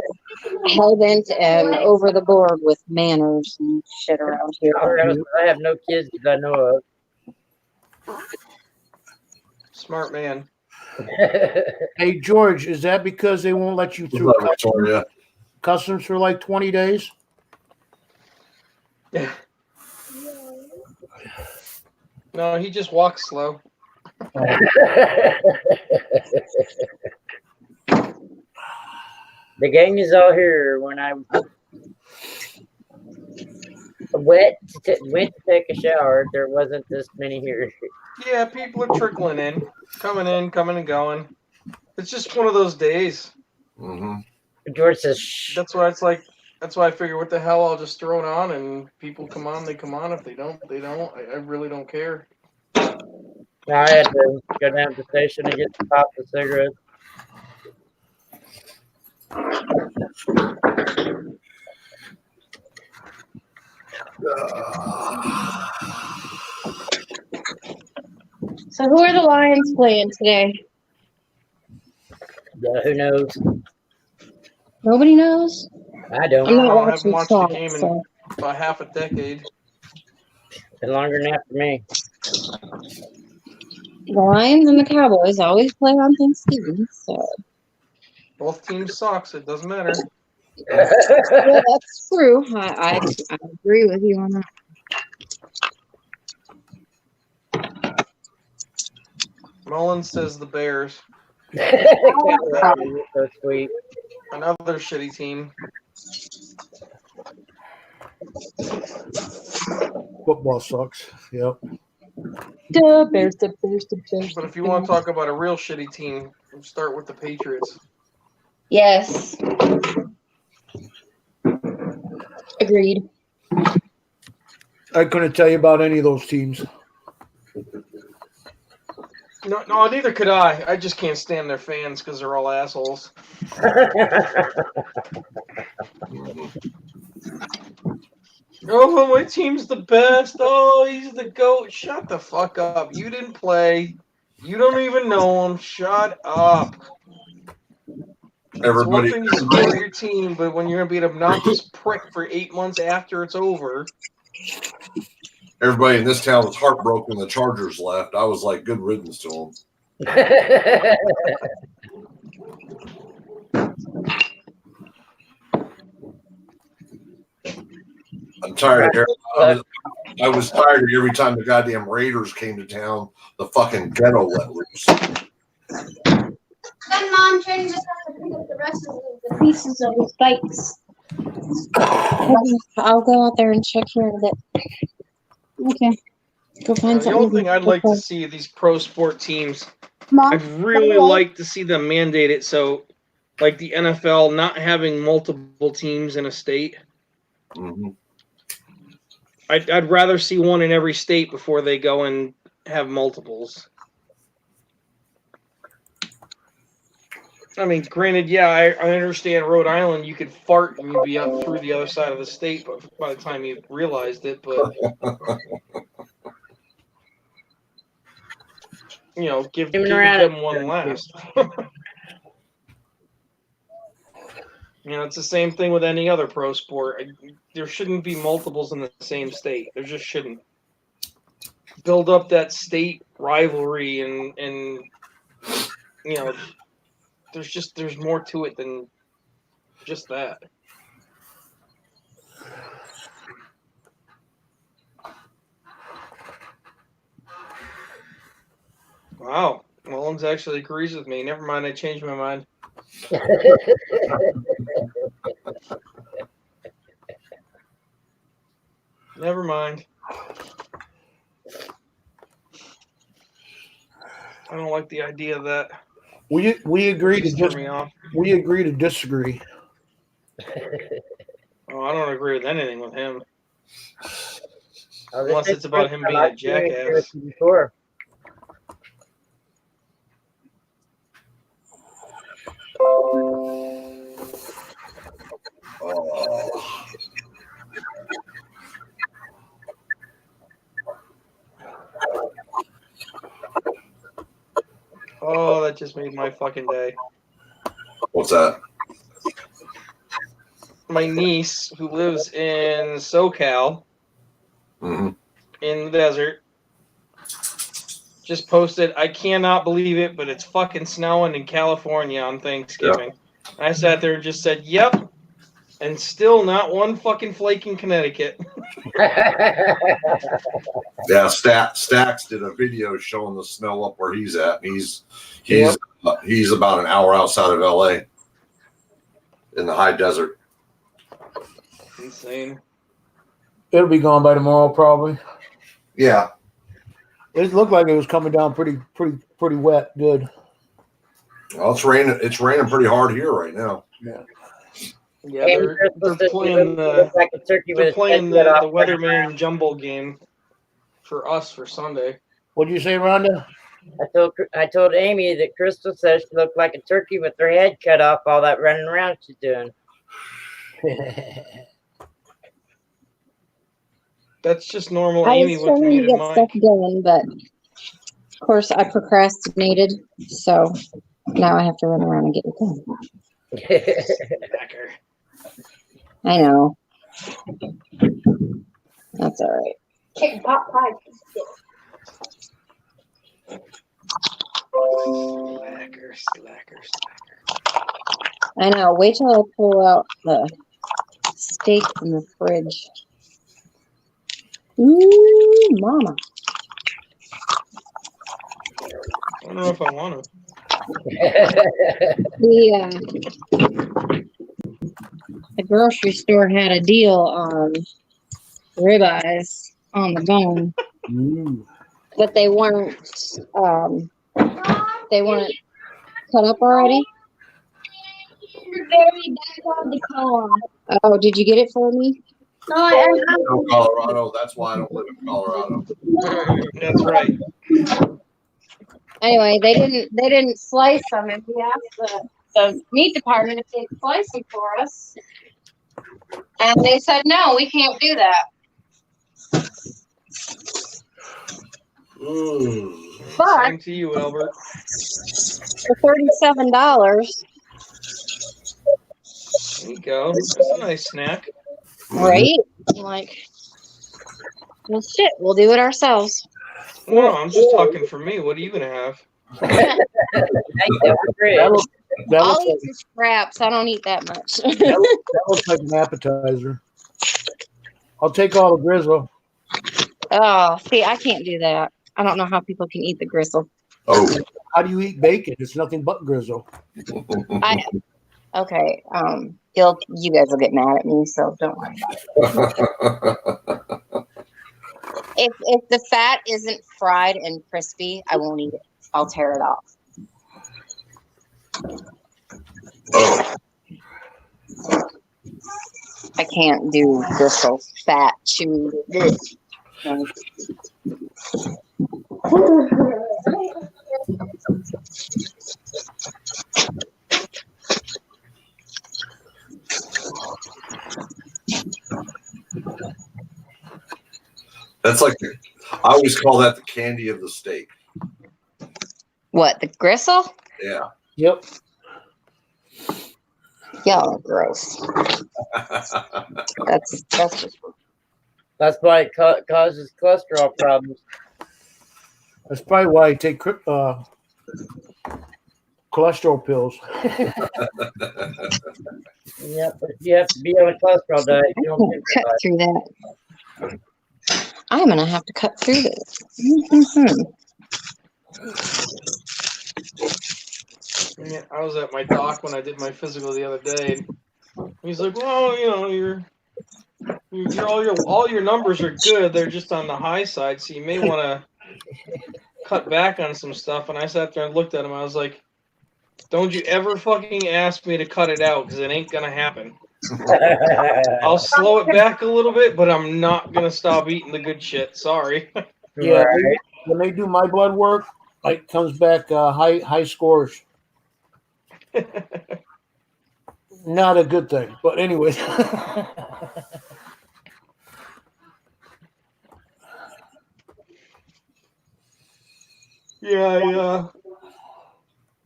hell-bent and over the board with manners and shit around here. I have no kids that I know Smart man. of. Hey, George, is that because they won't let you What's through up, Victoria? customs for like 20 days? No, he just walks slow. The gang is all here. When I went to take a shower, there wasn't this many here. Yeah, people are trickling in, coming and going. It's just one of those days. Mm-hmm. George says, "Shh." That's why it's like. That's why I figure, what the hell? I'll just throw it on, and people come on. They come on. If they don't, they don't. I really don't care. I had to go down to the station and get some pop and cigarettes. So who are the Lions playing today? Who knows? Nobody knows. I don't. I'm not I haven't watching watched the soccer, game in so about half a decade. It's longer than that for me. the Lions and the Cowboys always play on Thanksgiving. So Both teams sucks. It doesn't matter. yeah, that's true. I agree with you on that. Mullins says the Bears. So sweet. Another shitty team. Football sucks. Yep. The Bears, the Bears, the Bears. But if you want to talk about a real shitty team, we'll start with the Patriots. Yes. Agreed. I couldn't tell you about any of those teams. No, neither could I. I just can't stand their fans because they're all assholes. Oh, my team's the best. Oh, he's the GOAT. Shut the fuck up. You didn't play. You don't even know him. Shut up. It's one thing to support your team, but when you're going to be an obnoxious prick for 8 months after it's over. Everybody in this town was heartbroken the Chargers left. I was like, good riddance to them. I'm tired of I was tired of every time the goddamn Raiders came to town, the fucking ghetto let loose. Then Mom Jen just has to pick up the rest of the pieces of his bikes. I'll go out there and check here in a bit. Okay. Go find The something. only thing I'd like to see these pro sport teams, Mom, I'd really like to see them mandate it so, like the NFL, not having multiple teams in a state. Mm-hmm. I'd rather see one in every state before they go and have multiples. I mean, granted, yeah, I understand Rhode Island, you could fart and you'd be up through the other side of the state by the time you realized it, but you know, give them one last. You know, it's the same thing with any other pro sport. There shouldn't be multiples in the same state. There just shouldn't. Build up that state rivalry and you know, there's more to it than just that. Wow. Mullins actually agrees with me. Never mind, I changed my mind. Never mind. I don't like the idea of that. We agree to Turn me off. we agree to disagree. Oh, I don't agree with anything with him. Oh, Unless it's about him being a jackass. Before. Oh, that just made my fucking day. What's that? my niece who lives in SoCal hmm in the desert just posted, I cannot believe it, but it's fucking snowing in California on Thanksgiving. And I sat there and just said, yep, and still not one fucking flake in Connecticut. Yeah, Stacks did a video showing the snow up where he's at. He's about an hour outside of LA in the high desert. Insane. It'll be gone by tomorrow, probably. Yeah. It looked like it was coming down pretty wet. Good. Well, it's raining. It's raining pretty hard here right now. Yeah. Yeah, they're playing the weatherman jumbo game for us for Sunday. What did you say, Rhonda? I told Amy that Crystal says she looked like a turkey with her head cut off. All that running around she's doing. That's just normal. I Amy was with trying to muted get mic. stuff done, but of course I procrastinated, so now I have to run around and get it done. Backer. I know. That's all right. Chicken pot pie. Slacker. I know. Wait till I pull out the steak from the fridge. Ooh, mama. I don't know if I want to. The grocery store had a deal on ribeyes on the bone, but they weren't cut up already. You're very back on the car. Oh, did you get it for me? No, I No, Colorado. That's why I don't live in Colorado. That's right. Anyway, they didn't slice them, and we asked the meat department if they'd slice them for us, and they said no, we can't do that. But Same to you, Albert. for $37, There you go. That's a nice snack. right? Like, well, shit, we'll do it ourselves. No, I'm just talking for me. What are you gonna have? That I'll looks eat the scraps. I don't eat that much. that looks like an appetizer. I'll take all the grizzle. Oh, see, I can't do that. I don't know how people can eat the gristle. Oh. How do you eat bacon? It's nothing but grizzle. Okay. You guys will get mad at me, so don't worry about it. If the fat isn't fried and crispy, I won't eat it. I'll tear it off. Oh. I can't do gristle, fat, chewy. No. That's like I always call that the candy of the steak. What, the gristle? Yeah. Yep. Y'all are gross. That's just That's why it causes cholesterol problems. That's probably why I take cholesterol pills. Yep, but you have to be on a cholesterol diet. I You don't can't get cut that. through that. I'm gonna have to cut through this. Yeah, I was at my doc when I did my physical the other day. He's like, "Well, you know, all your numbers are good. They're just on the high side, so you may want to cut back on some stuff." And I sat there and looked at him. I was like, "Don't you ever fucking ask me to cut it out, because it ain't gonna happen. I'll slow it back a little bit, but I'm not gonna stop eating the good shit. Sorry." Yeah, Right. when they do my blood work, it comes back high scores. Not a good thing, but anyways. Yeah,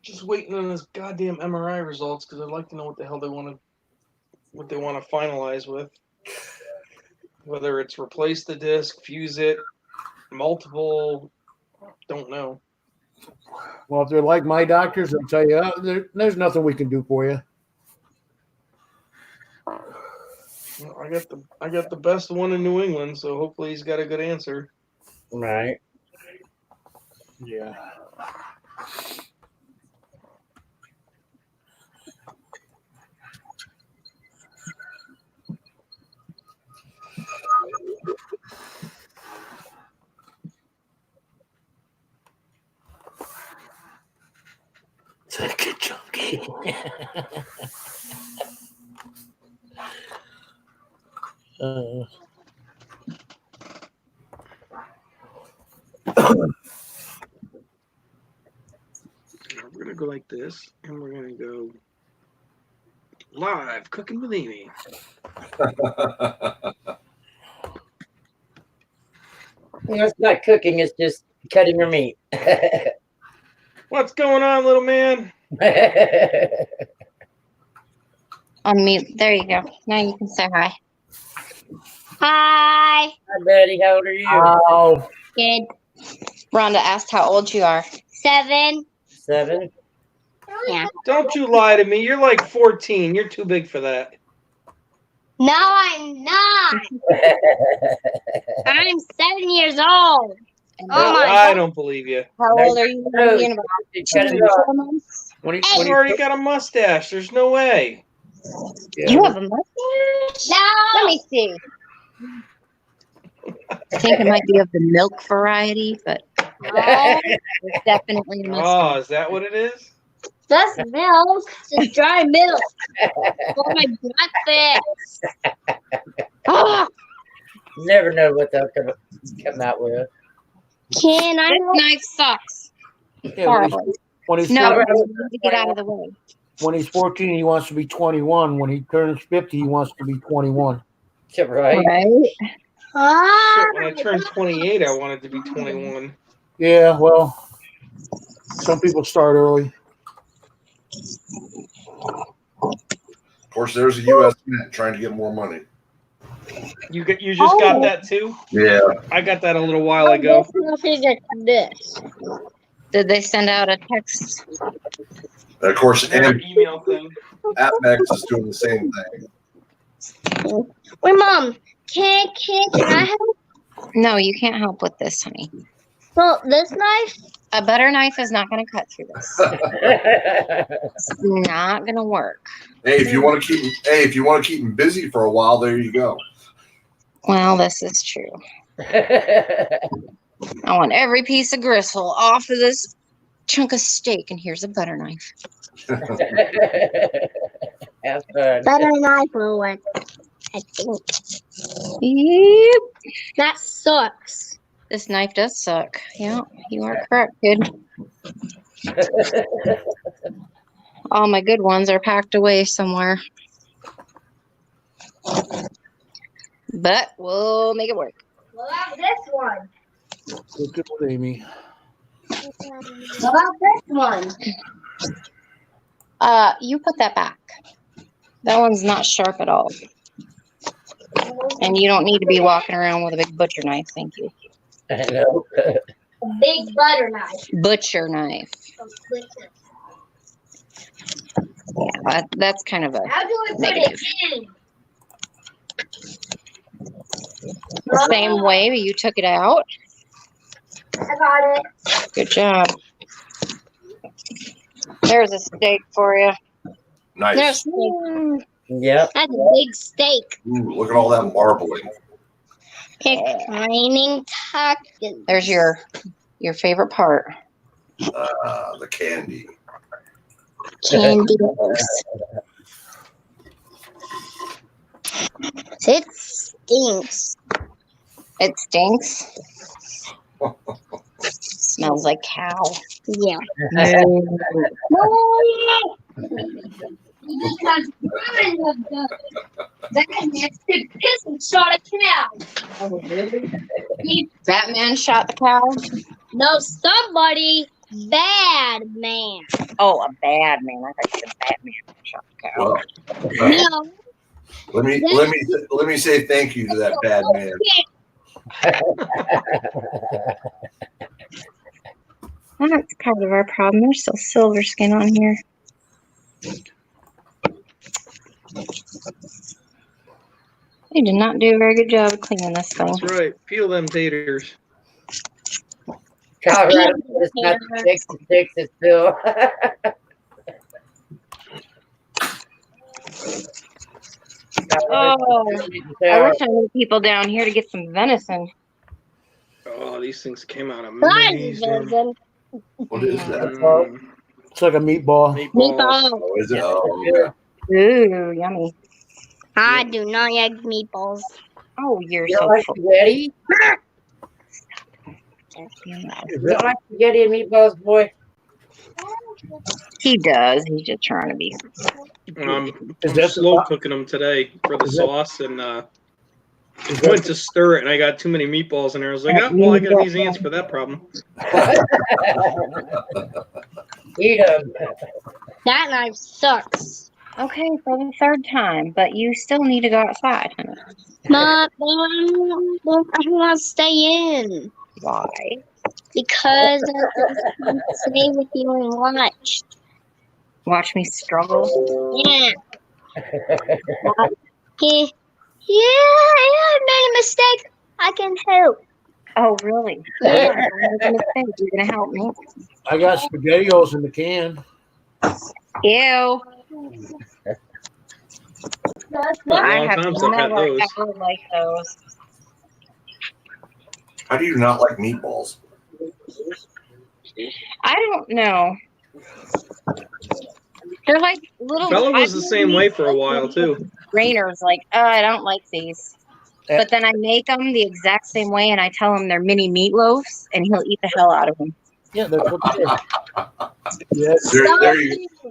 just waiting on this goddamn MRI results because I'd like to know what the hell they want to what they want to finalize with. Whether it's replace the disc, fuse it, multiple, don't know. Well, if they're like my doctors, they'll tell you, there's nothing we can do for you. Well, I got the best one in New England, so hopefully he's got a good answer. Right. Yeah. Take it, chunky. We're gonna go like this, and we're gonna go live cooking with Amy. It's not cooking, it's just cutting your meat. What's going on, little man? Unmute. There you go. Now you can say hi. Hi. Hi, Betty. How old are you? Oh, Good. Rhonda asked how old you are. 7. 7. Yeah. Don't you lie to me. You're like 14. You're too big for that. No, I'm not. I'm 7 years old. And Oh my I God. don't believe you. how old are you gonna be in about Cut it off. 4 months? when he, You've when he, already got a mustache. There's no way. You have a mustache? No. Let me see. I think it might be of the milk variety, but No. it's definitely a Oh, mustache. is that what it is? Just milk. Just dry milk. For my breakfast. Oh, Never know what they'll come out with. Can I? this knife sucks. yeah, Horribly. when he's No, 14, you need to get out of the way. when he's 14, he wants to be 21. When he turns 50, he wants to be 21. Right? Right? Ah. Shit, when I turned 28, I wanted to be 21. Yeah, well, some people start early. Of course, there's a U.S. Mint trying to get more money. You just got that too? Yeah. I got that a little while ago. This. Did they send out a text? And of course, Another and email thing. AppMex is doing the same thing. Wait, Mom. Can I have No, you can't help with this, honey. this knife? A butter knife is not going to cut through this. It's not going to work. Hey, if you want to keep him busy for a while, there you go. Well, this is true. I want every piece of gristle off of this chunk of steak, and here's a butter knife. Have fun. Butter knife will work. I think. Yep. That sucks. This knife does suck. Yeah, you are correct, kid. All my good ones are packed away somewhere. But we'll make it work. What about this one? Look at Amy. What about this one? You put that back. That one's not sharp at all. And you don't need to be walking around with a big butcher knife, thank you. I know. A big butter knife. Butcher knife. Yeah, that's kind of a How do we put negative. it in? The same way you took it out. I got it. Good job. There's a steak for you. Nice. There's steak. Yep. That's a big steak. Ooh, look at all that marbling. Declining tacos. There's your favorite part. The candy. Candies. It stinks. It stinks. Smells like cow. Yeah. Batman shot the cow. No, somebody bad man. Oh, a bad man. I thought you said Batman shot the cow. Well, No, Let me say thank you to that bad man. That's part of our problem. There's still silver skin on here. They did not do a very good job of cleaning this thing. That's right. Peel them taters. Colorado is not the Texas still. Oh, I wish I knew people down here to get some venison. Oh, these things came out Fine, amazing. Vincent. What is that? It's like a meatball. Meatballs. Oh, is it? Oh, yeah. Ooh, yummy. I do not like meatballs. Oh, you're You so don't like full. spaghetti? You don't like spaghetti and meatballs, boy? He does. He's just trying to be. I'm that slow the- cooking them today for the Is that- sauce, and Is went that, to stir it, and I got too many meatballs in there. I was like, oh, well, I got an easy answer for that problem. Eat them. That knife sucks. Okay, for the third time, but you still need to go outside, honey. Mom, I want to stay in Why? because I want to stay with you and watch. Watch me struggle. Yeah. I made a mistake. I can help. Oh, really? Yeah. You're gonna help me. I got SpaghettiOs in the can. Ew. A I long have time since I've had never those. ever liked those. How do you not like meatballs? I don't know. They're like little. Bella was the same way for a while, too. Rainer's like, I don't like these. But then I make them the exact same way, and I tell him they're mini meatloafs, and he'll eat the hell out of them. Yeah, that's what they are. Yes.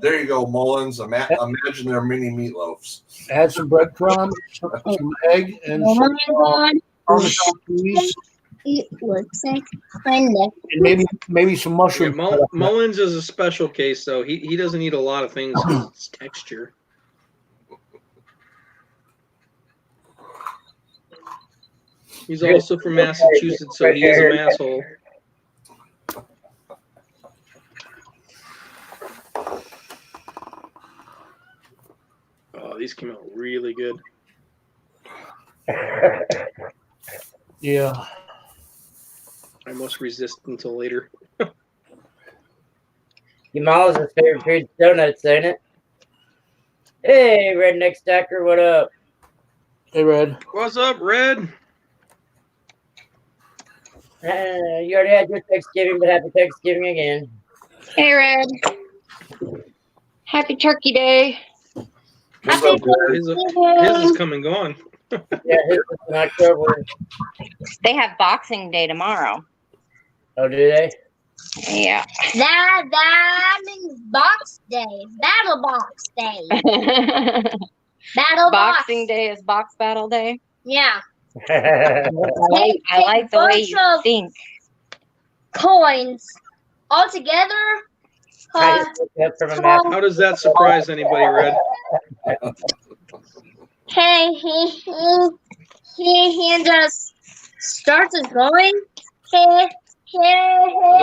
There you go, Mullins. Imagine they're mini meatloafs. Add some breadcrumbs, some egg, and Oh some my god. Parmesan cheese, It looks like my neck. and maybe some Yeah, mushrooms. Mullins is a special case, though. He doesn't eat a lot of things because it's texture. He's also from Massachusetts, so he is an asshole. Oh, these came out really good. Yeah. I must resist until later. Your mom's favorite food donuts, ain't it? Hey, Redneck Stacker, what up? Hey, Red. What's up, Red? You already had your Thanksgiving, but happy Thanksgiving again. Hey, Red. Happy Turkey Day. What's up, Red? His is come and gone. Yeah, his is in October. They have Boxing Day tomorrow. Oh, do they? Yeah. That means box day. Battle box day. Battle Boxing box. Day is Box Battle Day. Yeah. I like the way you Bunch of think. coins all together. I just looked up from a map. How does that surprise anybody, Red? Hey, he just starts it going. Hey.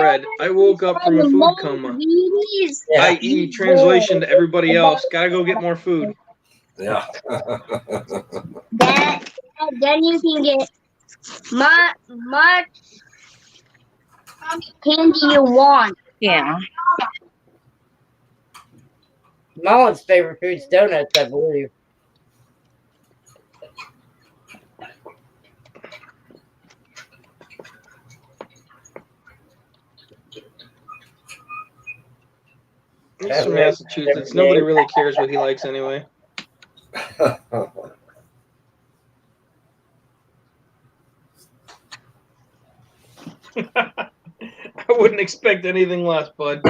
Red, I woke up from a food coma. Yeah. I.e., translation to everybody else. Gotta go get more food. Yeah. Then you can get much candy you want. Yeah. Mullen's favorite food's donuts, I believe. He's from Massachusetts. Nobody really cares what he likes anyway. I wouldn't expect anything less, bud.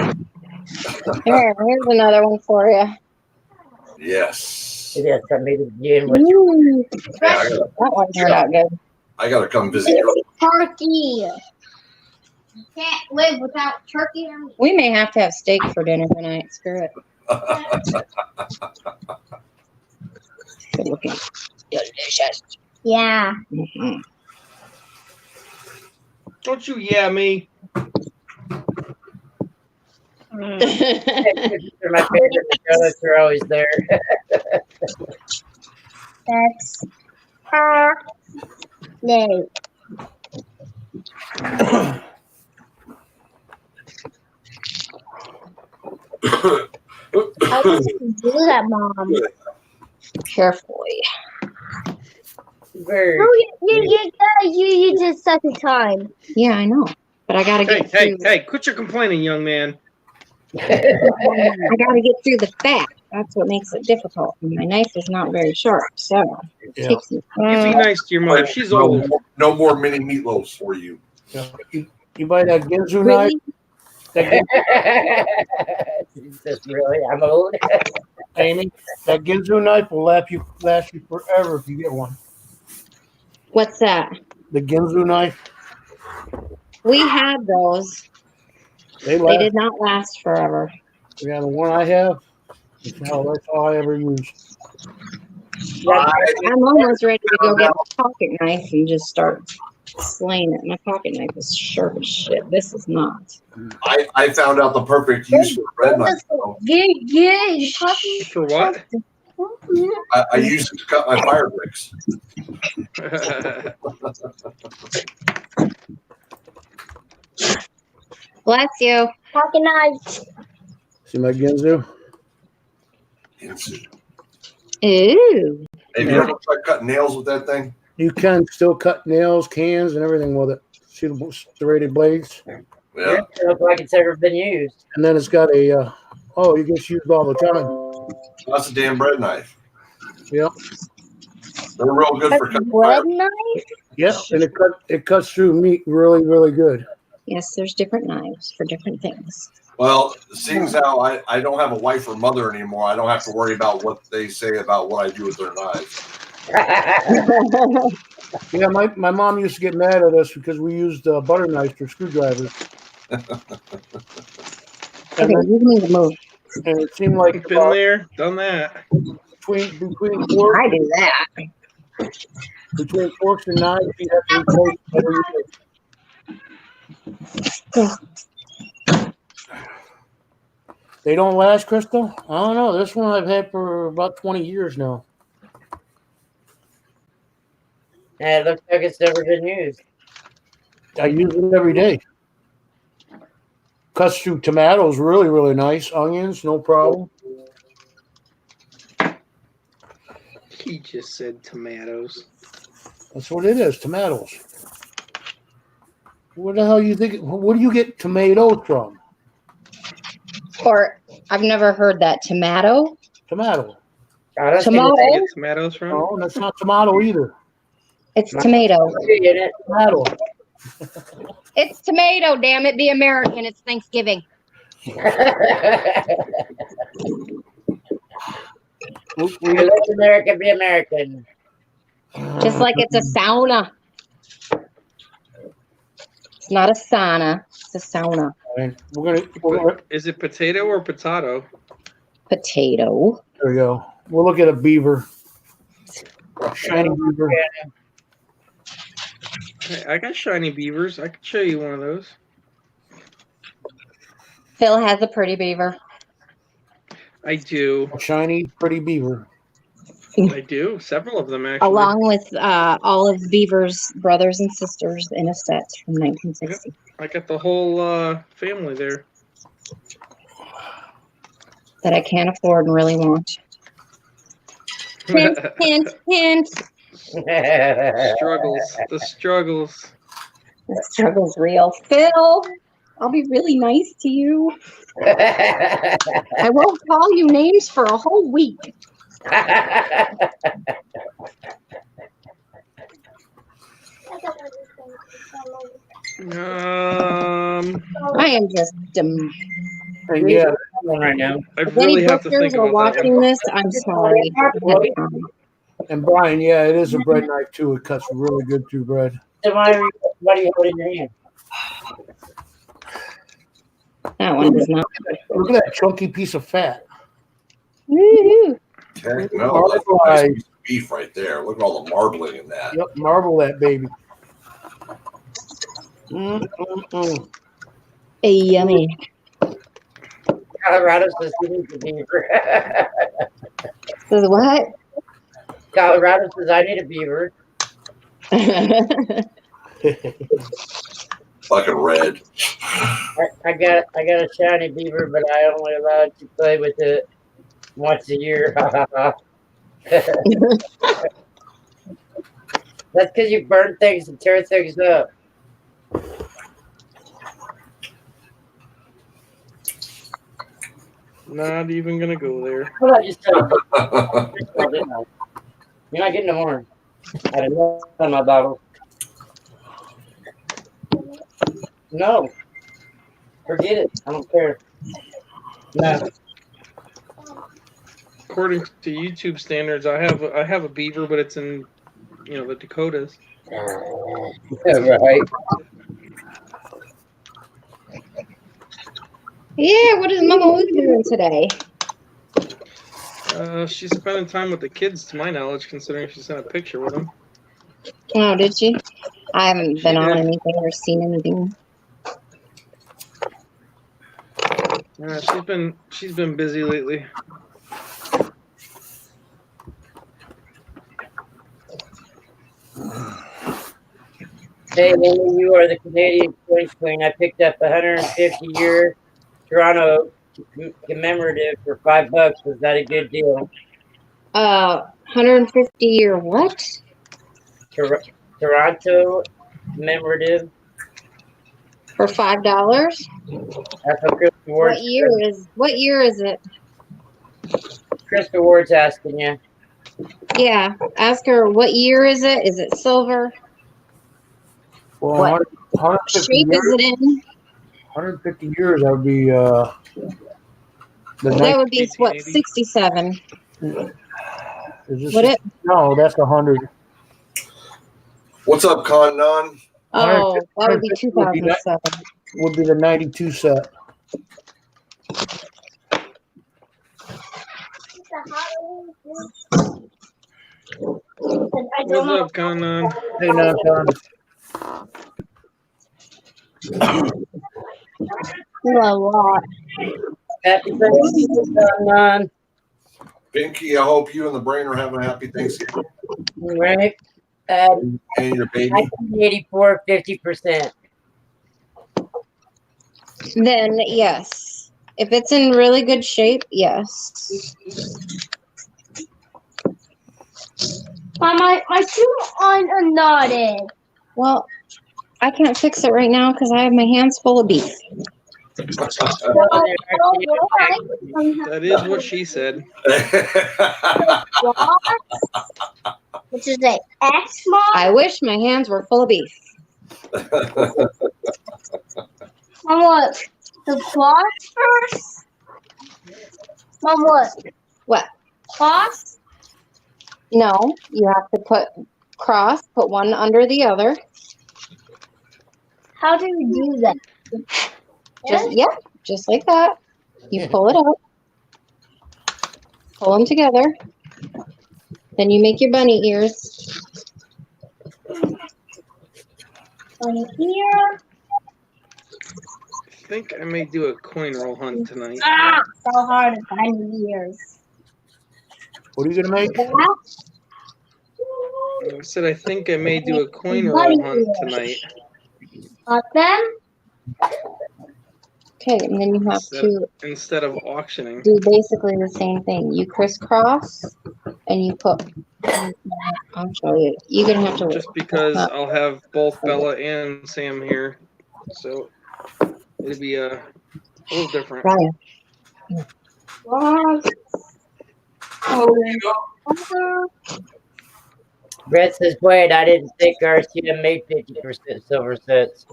Here's another one for you. Yes. It has something to begin with. Ooh, Yeah, that one turned out good. I gotta come visit you. Turkey. You can't live without turkey. We may have to have steak for dinner tonight. Screw it. Good looking. Delicious. Yeah. Mm-hmm. Don't you me. Pictures are my favorite. The donuts are always there. That's no. How did you do that, Mom? Carefully. Very. Oh, you just such a time. Yeah, I know. But I gotta get through. Hey, quit your complaining, young man. I gotta get through the fat. That's what makes it difficult. And my knife is not very sharp, so it takes me. You be nice to your mother. She's old. No more mini meatloaves for you. Yeah. You buy that Ginzu Really? knife? That Jesus, really? I'm old. Amy, that Ginzu knife will last you forever if you get one. What's that? The Ginzu knife, We had those. they They last. did not last forever. Yeah, the one I have, that's all I ever use. I'm almost ready to go get a pocket knife and just start slaying it. My pocket knife is sharp as shit. This is not. I found out the perfect use for a bread knife. though. Yeah. For what? I use it to cut my fire bricks. Bless you. Pocket knife. See my Ginzu? Ooh. Have you ever tried cutting nails with that thing? You can still cut nails, cans, and everything with it. See the serrated blades? Yeah. It doesn't look like it's ever been used. And then it's got a, it gets used all the time. That's a damn bread knife. Yep. They're real good for cutting Bread fire. knife? Yep, and it cuts through meat really, really good. Yes, there's different knives for different things. Well, seeing as how I don't have a wife or mother anymore, I don't have to worry about what they say about what I do with their knives. Yeah, my mom used to get mad at us because we used butter knives for screwdrivers. Okay, you need to move. And it seemed like Been there, done that. between I do that. forks and knives, you have to replace every year. They don't last, Crystal? I don't know. This one I've had for about 20 years now. And it looks like it's never been used. I use it every day. Cuts through tomatoes really, really nice. Onions, no problem. He just said tomatoes. That's what it is, tomatoes. Where the hell you think? Where do you get tomatoes from? Or I've never heard that. Tomato? Tomato. Tomato? Where you get tomatoes from? No, that's not tomato either. It's tomato. Tomato. It's tomato, damn it. Be American. It's Thanksgiving. Let America be American. Just like it's a sauna. It's not a sauna. It's a sauna. Right. We're gonna Is it potato or potato? Potato. there we go. We'll look at a beaver. Shiny beaver. Hey, I got shiny beavers. I could show you one of those. Phil has a pretty beaver. I do. A shiny, pretty beaver. I do. Several of them, actually. Along with all of Beaver's brothers and sisters in a set from 1960. I got the whole family there. That I can't afford and really want. Hint, hint, hint. Struggles. The struggles. The struggle's real. Phil, I'll be really nice to you. I won't call you names for a whole week. I I am just And yeah, right now. I If really any have to bookers think are about that watching one. this, I'm sorry. and Brian, yeah, it is a bread knife too. It cuts really good through bread. So what do you hold in your hand? That one does not. Look at that chunky piece of fat. Woo-hoo. Okay, no, that's a nice piece of beef right there. Look at all the marbling in that. Yep, marble that baby. Mm-mm-mm. Hey, yummy. Colorado says he needs a beaver. Says what? Colorado says I need a beaver. Fucking red. I got a shiny beaver, but I only allowed to play with it once a year. That's because you burn things and tear things up. Not even gonna go there. What did I just tell you? You're not getting no more. I had enough on my bottle. No. Forget it. I don't care. No. According to YouTube standards, I have a beaver, but it's in the Dakotas. Right. Yeah, what is Mama Lou doing today? She's spending time with the kids, to my knowledge, considering she sent a picture with them. Oh, did she? I haven't She been on did. anything or seen anything. She's been busy lately. Hey, Amy, you are the Canadian Coin Queen. I picked up a 150-year Toronto commemorative for $5. Was that a good deal? 150 year what? Toronto commemorative. For $5? That's what Chris Ward's What year is it? Chris Ward's asking you. Yeah, ask her what year is it? Is it silver? Well, What 150 shape years, is it in? 150 years, that would be That would be what, 1880. 67. is this Would it? No, that's 100. What's up, Con Non? Oh, that would be 150 2007. Would be the 92 set. What's up, Conan? Hey, now, John. A lot. Happy Thanksgiving, Pinky, I hope you and the brain are having a happy Thanksgiving. right? And your baby. 1984, 50%. Then yes. If it's in really good shape, yes. My shoes are knotted. Well, I can't fix it right now because I have my hands full of beef. That is what she said. Which is an X mark. I wish my hands were full of beef. Mom, what? The cloth first? Mom, what? What? Cloth? No, you have to put one under the other. How do you do that? Just like that. You pull it out. Pull them together. Then you make your bunny ears. One here. I think I may do a coin roll hunt tonight. Ah, so hard to find ears. What are you going to make? I said I think I may do a coin roll hunt tonight. Got them? Okay, and then you have to Instead of auctioning. do basically the same thing. You crisscross and you put. I'll show you. You're gonna have to. Just because I'll have both Bella and Sam here, so it'll be a little different. Ryan. Brett says, wait, I didn't think RCM made 50% silver sets.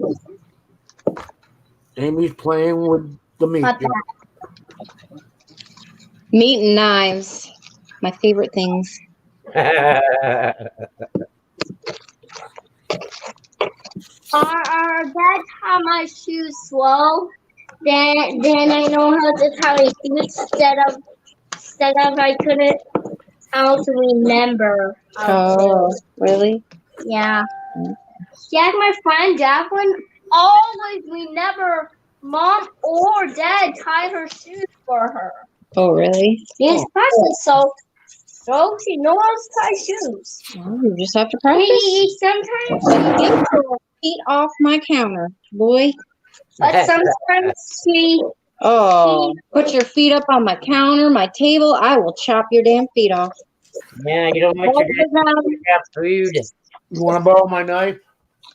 Amy's playing with the meat. Meat and knives, my favorite things. That's how my shoes slow. Then I know how to tie my feet instead of I couldn't how to remember. Oh, really? Yeah. Jack, my friend Jacqueline, always remember mom or dad tied her shoes for her. Oh, really? It's practice, so she knows how to tie shoes. Well, you just have to practice. Sometimes Get your feet off my counter, boy. but sometimes she Oh, put your feet up on my counter, my table. I will chop your damn feet off. Yeah, you don't want your dad to have food. You want to borrow my knife?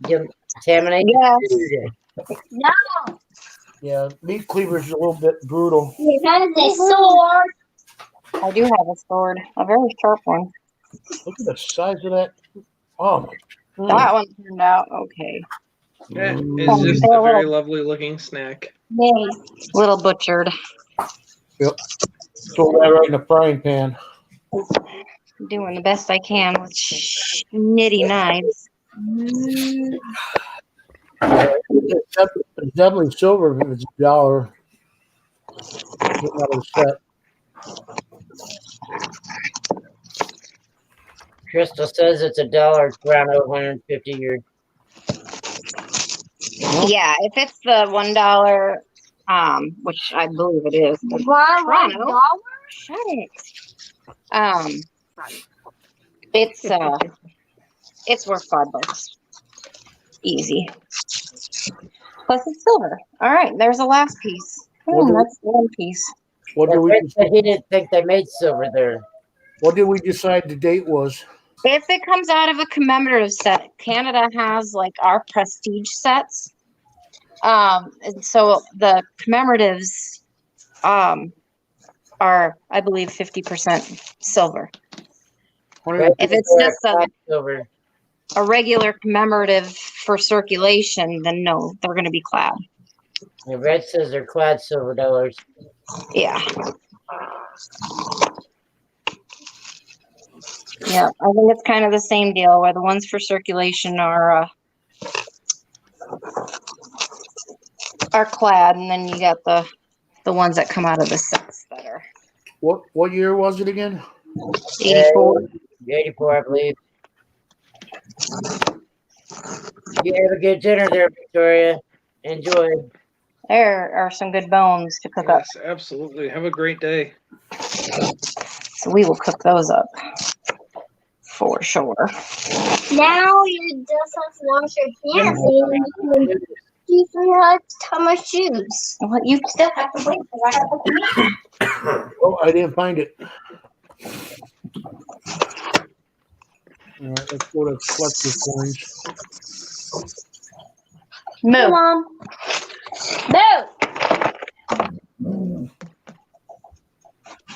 You contaminate Yes. the food. no. Yeah, meat cleaver's a little bit brutal. He has a sword. I do have a sword, a very sharp one. Look at the size of that. Oh my. That one turned out okay. Yeah, it's just a very lovely looking snack. Yay. Little butchered. Yep. Throw that right in the frying pan. Doing the best I can with nitty knives. It's definitely silver if it's $1. Getting out of the set. Crystal says it's $1 around 150 years. Yeah, if it's the $1, which I believe it is. $1? Shut it. It's worth $5. Easy. Plus it's silver. All right, there's the last piece. That's one piece. What did Well, we? Chris said he didn't think they made silver there. What did we decide the date was? If it comes out of a commemorative set, Canada has like our prestige sets. And so the commemoratives are, I believe, 50% silver. If it's just silver. a regular commemorative for circulation, then no, they're going to be clad. The red says they're clad silver dollars. Yeah. Yeah, I think it's kind of the same deal where the ones for circulation are clad, and then you got the ones that come out of the sets that are What year was it again? 84. 84, I believe. You have a good dinner there, Victoria. Enjoy. There are some good bones to cook up. Yes, absolutely. Have a great day. So we will cook those up for sure. Now you just have to wash your hands and you can have to tie my shoes. Well, you still have to wait for that. Oh, I didn't find it. All right, let's go to collector's coins. Move. Mom. Move.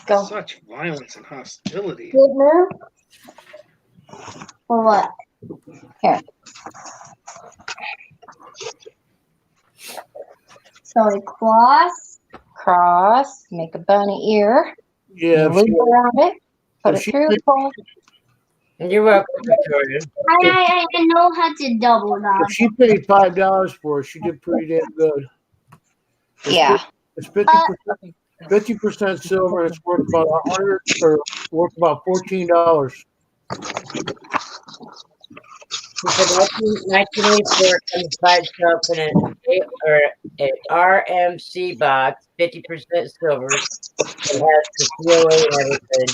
Go. Such violence and hostility. Good move. For what? Here. So we Cross. Make a bunny ear. Yeah, Loop around it. Put it through the hole. You're welcome, Victoria. I know how to double if dodge. she paid $5 for it, she did pretty damn good. Yeah. It's 50% silver. And it's worth about 100 or worth about $14. It's a 1984 comes by itself in an RMC box, 50% silver. It has the COA and everything.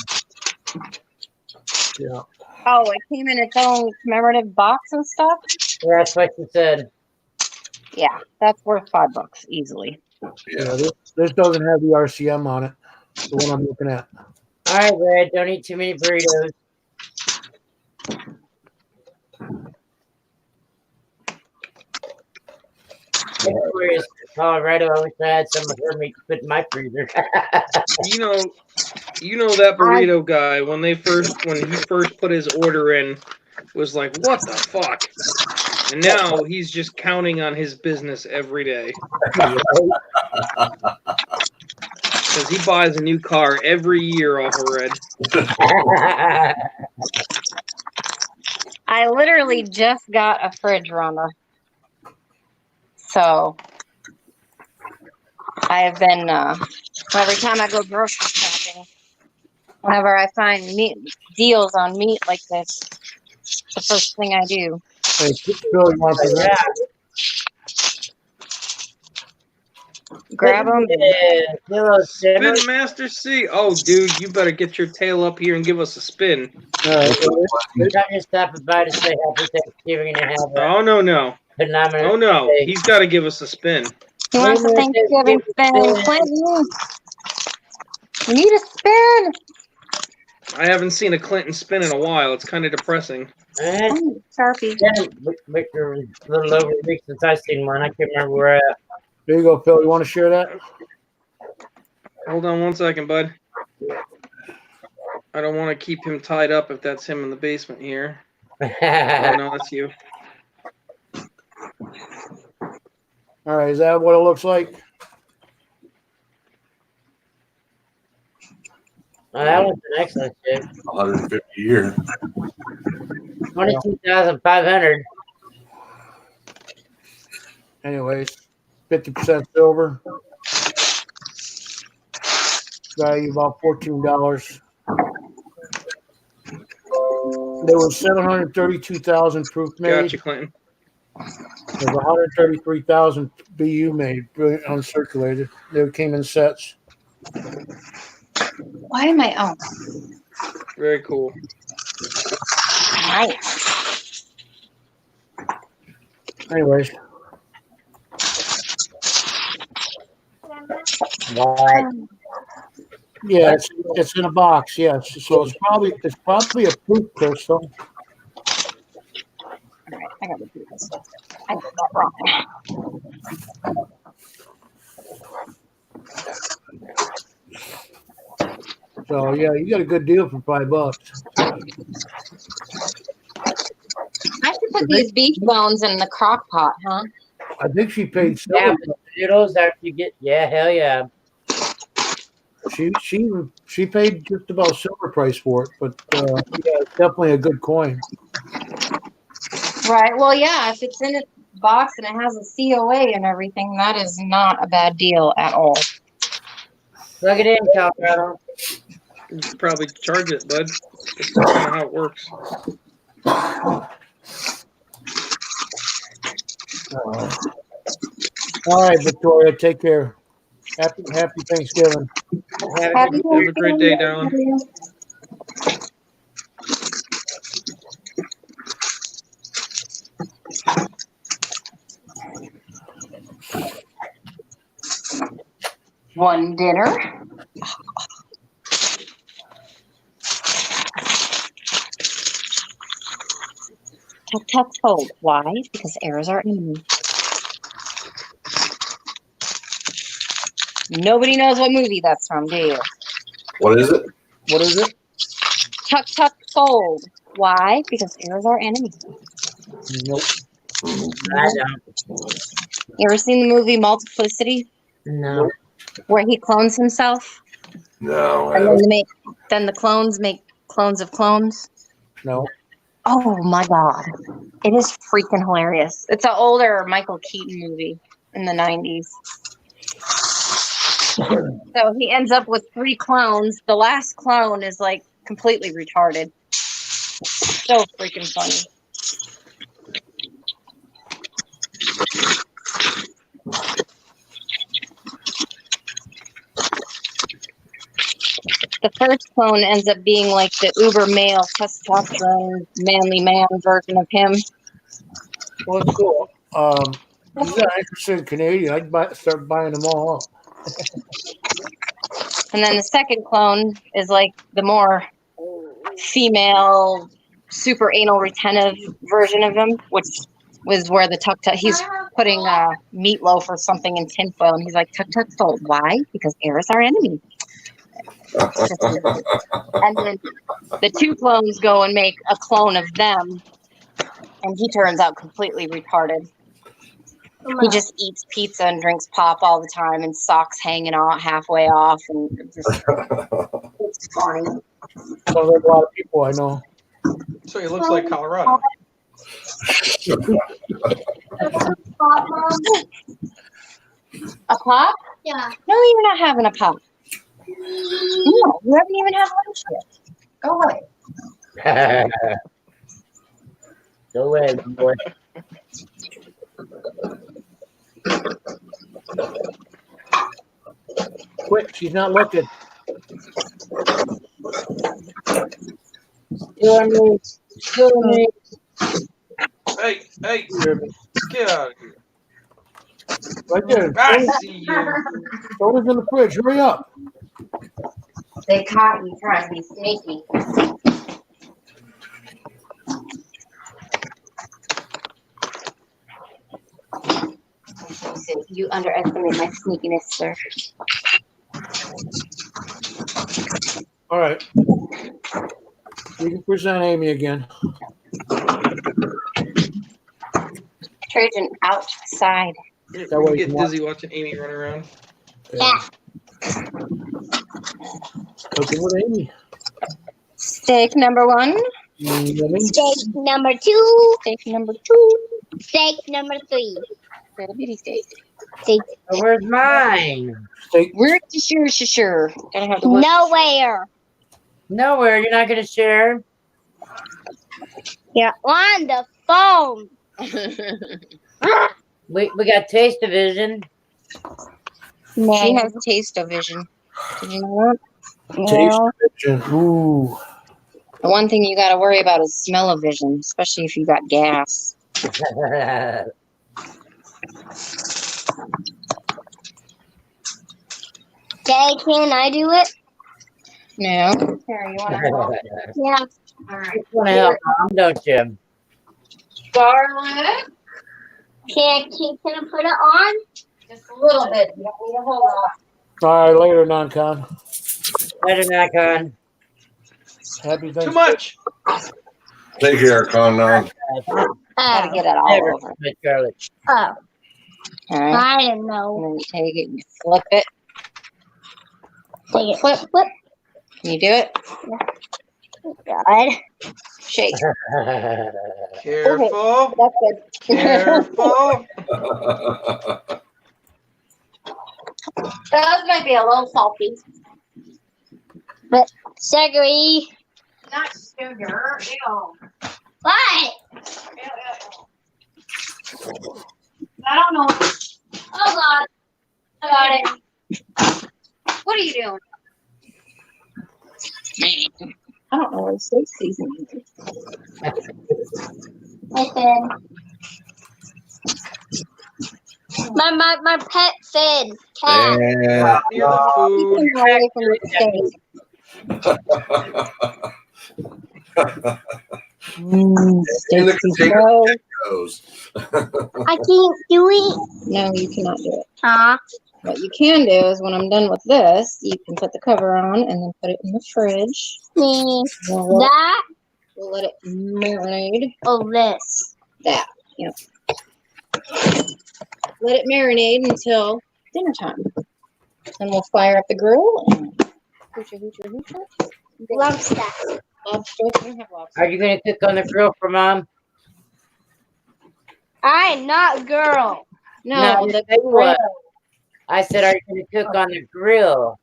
Yeah. Oh, it came in its own commemorative box and stuff? Yeah, that's what she said. Yeah, that's worth $5 easily. Yeah, this doesn't have the RCM on it. The one I'm looking at. All right, Red, don't eat too many burritos. Victoria's Colorado. I wish I had some of her meat to put in my freezer. You know that burrito guy when he first put his order in was like, what the fuck? And now he's just counting on his business every day. Because he buys a new car every year off of Red. I literally just got a fridge, Rhonda. So I have been every time I go grocery shopping, Whenever I find meat deals on meat like this, the first thing I do. Hey, Phil, you want to present? Yeah. Grab them. Spin Master C. Oh, dude, you better get your tail up here and give us a spin. All right. I'm just stopping by to say happy Thanksgiving and have a Oh, no. phenomenal Oh, no. day. He's got to give us a spin. He wants a Thanksgiving spin. Clinton, we need a spin. I haven't seen a Clinton spin in a while. It's kind of depressing. Oh, Sharpie. Victor, a little over a week since I've seen one. I can't remember where at. There you go, Phil. You want to share that? Hold on 1 second, bud. I don't want to keep him tied up if that's him in the basement here. Oh, no, that's you. All right. Is that what it looks like? That was an excellent ship. 150 a year. 22,500. Anyways, 50% silver. Value about $14. There was 732,000 proof made. Gotcha, Clinton. There's 133,000 BU made, uncirculated. They came in sets. Why am I? Oh, Very cool. nice. Anyways, What? yeah, it's in a box. Yes, so it's probably a proof crystal. All right, I gotta do this. I got that wrong. So yeah, you got a good deal for $5. I should put these beef bones in the crock pot, huh? I think she paid Yeah, silver. noodles after you get. Yeah, hell yeah. She paid just about silver price for it, but yeah, it's definitely a good coin. Right. Well, yeah. If it's in a box and it has a COA and everything, that is not a bad deal at all. Plug it in, Colorado. You should probably charge it, bud. That's kind of how it works. All right, Victoria, take care. Happy Thanksgiving. Have a great day, darling. One dinner. Tuck, tuck, fold. Why? Because air is our enemy. Nobody knows what movie that's from, do you? What is it? What is it? Tuck, tuck, fold. Why? Because air is our enemy. Nope. I don't. You ever seen the movie Multiplicity, No. where he clones himself, No. I and haven't. then the clones make clones of clones? No. Oh my god, it is freaking hilarious. It's an older Michael Keaton movie in the 90s. So he ends up with 3 clones. The last clone is like completely retarded. So freaking funny. The first clone ends up being like the uber male testosterone manly man version of him. Well, it's cool. He's not interested in Canadian. I'd start buying them all up. And then the second clone is like the more female, super anal retentive version of him, which was where the tuck tuck. He's putting meatloaf or something in tinfoil, and he's like, tuck tuck fold. Why? Because air is our enemy. And then the 2 clones go and make a clone of them, and he turns out completely retarded. He just eats pizza and drinks pop all the time, and socks hanging out halfway off, and just it's funny. Sounds like a lot of people I know. So he looks like Colorado. A pop? Yeah. No, you're not having a pop. No, you haven't even had lunch yet. Go away. Go ahead, boy. Quick, she's not looking. Killing me. Killing me. Hey, get out of here. Right there. I see you. Soda's in the fridge. Hurry up. They caught you trying to be sneaky. You underestimate my sneakiness, sir. All right. You can present Amy again. Trajan outside. You That way you get can dizzy watching Amy run around. Yeah. Cooking with Amy. Steak number 1. Yummy. Steak number 2. Steak number 2. Steak number 3. Little bitty steak. Steak. Oh, where's mine? Steak. Where's the sure? Gotta have the word. Nowhere. Nowhere. You're not going to share? You're on the phone. We got taste division. She has taste of vision. Did you know that? Taste No. vision. Ooh. The one thing you gotta worry about is smell of vision, especially if you got gas. Okay, can I do it? No. Here, you wanna help? Yeah. All right. You want to help, Mom, don't you? Scarlet. Can I put it on? Just a little bit. You don't need a whole lot. All right, later, non-con. Better not, Con. Happy Too Thanksgiving. much. Take care, Condon. Gotta get it all Never over. Miss Scarlett. Oh, All right. I didn't And know. then you take it and you flip it. Take it. Flip, flip. Can you do it? God. Shake. Careful. That's good. Careful. Those might be a little salty. But sugary. Not sugar. Ew. What? I don't know. Oh God. I got it. What are you doing? I don't know what steak seasoning is. Listen. My pet fed cat. And Near the food. Keep away from the steak. in Steak the seasoning. container No, goes. I can't do it. no, you cannot do it. Huh? What you can do is when I'm done with this, you can put the cover on and then put it in the fridge. Me. We'll That let it marinate. or this? That, you know. Let it marinate until dinner time. Then we'll fire up the grill and hoocher. Lobster. Lobster. I don't have lobster. Are you going to cook on the grill for Mom? I'm not girl. No, No, the say grill. what? I said, are you going to cook on the grill?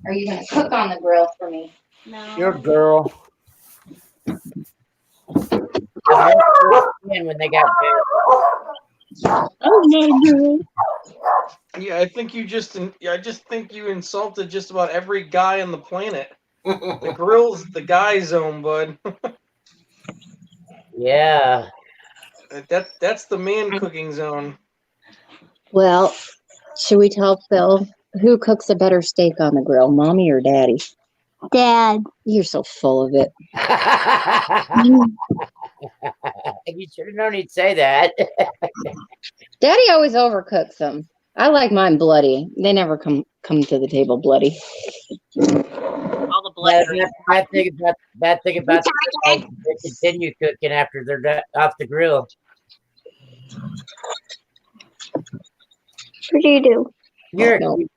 Are you going to cook on the grill for me? No. Your girl. When they got there. Oh, no. Yeah, I just think you insulted just about every guy on the planet. The grill's the guy zone, bud. Yeah. That's the man cooking zone. Well, should we tell Phil who cooks a better steak on the grill, Mommy or Daddy? Dad. You're so full of it. You should have known he'd say that. Daddy always overcooks them. I like mine bloody. They never come to the table bloody. All the blood. Bad thing about they continue cooking after they're off the grill. What do you do? You're, No. you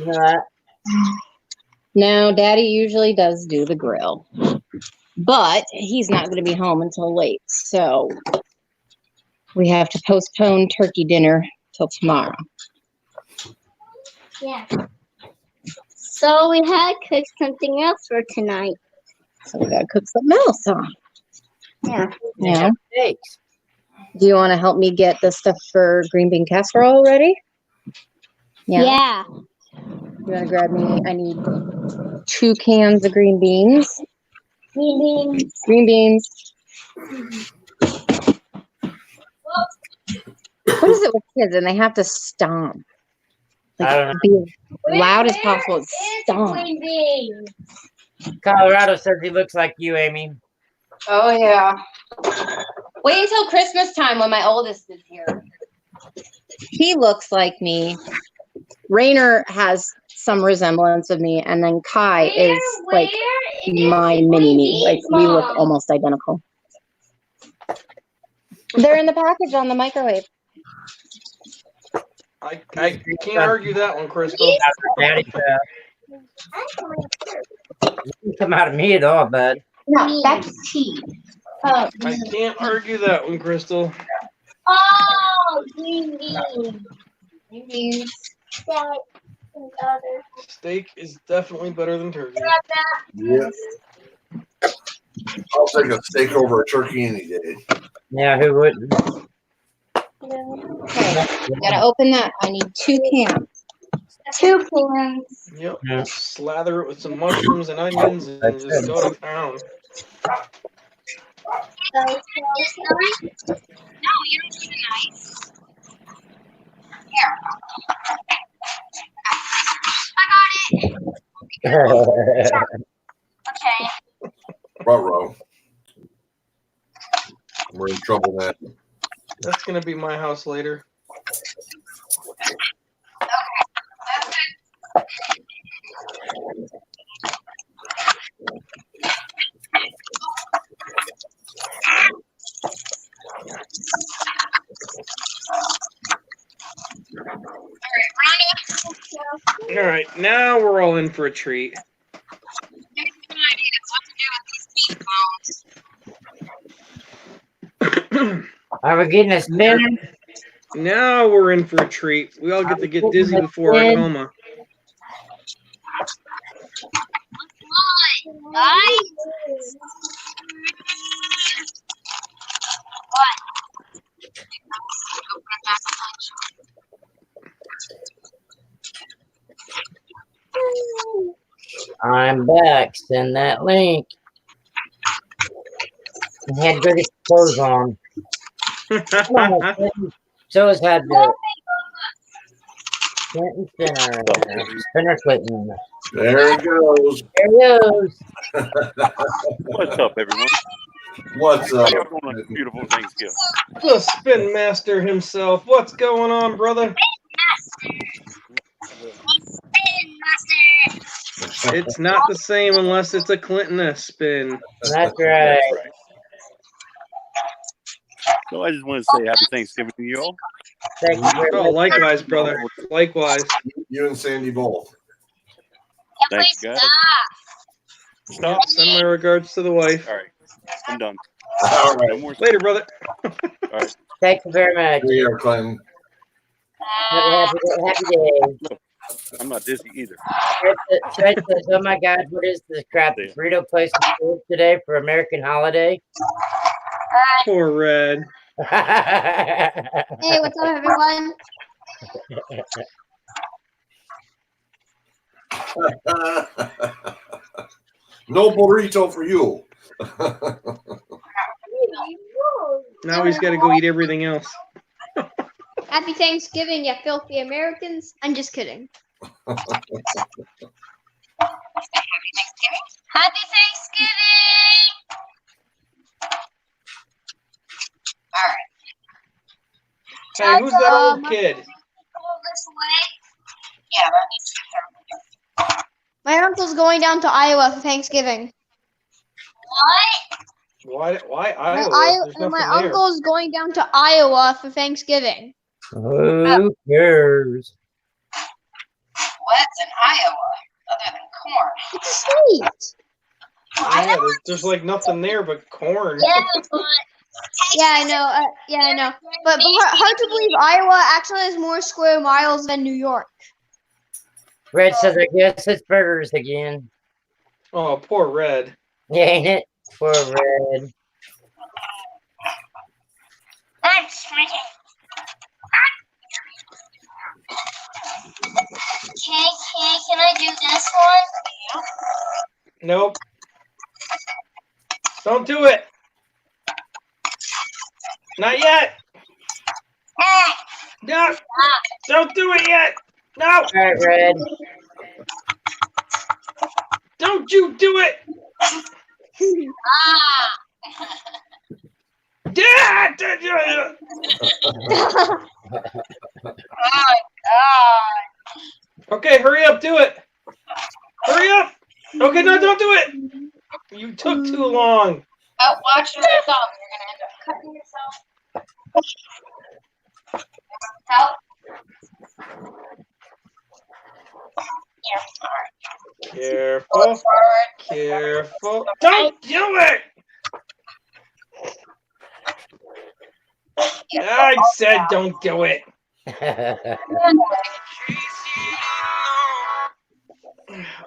know that? No, Daddy usually does do the grill. But he's not going to be home until late. So we have to postpone turkey dinner till tomorrow. Yeah. So we had to cook something else for tonight. So we gotta cook something else, huh? Yeah. Yeah. Steaks. Do you want to help me get the stuff for green bean casserole ready? Yeah. You want to grab me? I need 2 cans of green beans. Green Green beans. What is it with kids and they have to stomp? I don't Like, be as loud as possible. It's Stomp. green beans. Colorado says he looks like you, Amy. Oh, yeah. Wait until Christmas time when my oldest is here. He looks like me. Rainer has some resemblance of me, and then Kai is like my mini me. Like, we look almost identical. They're in the package on the microwave. I can't argue that one, Crystal. Daddy, didn't come out of me at all, bud. No, that's tea. Oh, I can't argue that one, Crystal. green beans. Green beans. That and other. Steak is definitely better than turkey. Yeah. I'll take a steak over a turkey any day. Yeah, who wouldn't? Okay, you gotta open that. I need 2 cans. 2 cans. Yep. Yeah. Slather it with some mushrooms and onions and That's just it. go to town. No, you don't need a knife. Here. I got it. Okay. Ruh-roh. We're in trouble now. That's gonna be my house later. All right, now we're all in for a treat. Are we getting a spinner? Now we're in for a treat. We all get to get dizzy before our coma. I'm back. Send that link. He had good clothes on. Come on, Clinton. Show us how to do it. Clinton Spinner. Spinner Clinton. There it goes. There he goes. What's up, everyone? What's up? Everyone on a beautiful Thanksgiving. The Spin Master himself. What's going on, brother? It's not the same unless it's a Clinton spin. That's right. That's right. So I just want to say happy Thanksgiving to you all. Thank you very Oh, much. likewise, brother. Likewise. You and Sandy both. Thanks, guys. Stop. Send my regards to the wife. All right. I'm done. All No right. more. Later, brother. All right. Thank you very much. We are Clinton. Have a happy day. I'm not dizzy either. Fred says, oh my God, what is this crap? The burrito place is closed today for American holiday. Poor Red. Hey, what's up, everyone? No burrito for you. Now he's got to go eat everything else. Happy Thanksgiving, you filthy Americans. I'm just kidding. Happy Thanksgiving! All right. Hey, who's that old kid? Yeah, My uncle's going down to Iowa for Thanksgiving. what? Why Iowa? There's nothing My there. uncle's going down to Iowa for Thanksgiving. Who cares? What's in Iowa other than corn? It's a state. Yeah, there's like nothing there but corn. Yeah, I know. I know. But hard to believe Iowa actually has more square miles than New York. Red says, I guess it's burgers again. Oh, poor Red. Yeah, ain't it? Poor Red. I'm shrinking. Can I do this one? Nope. Don't do it. Not yet. No. Don't do it yet. No. All right, Red. Don't you do it. Yeah. Okay, hurry up. Do it. Hurry up. Okay, no, don't do it. You took too long. Oh, watch yourself. You're gonna end up cutting yourself. Help. Careful. Careful. Don't do it. I said don't do it.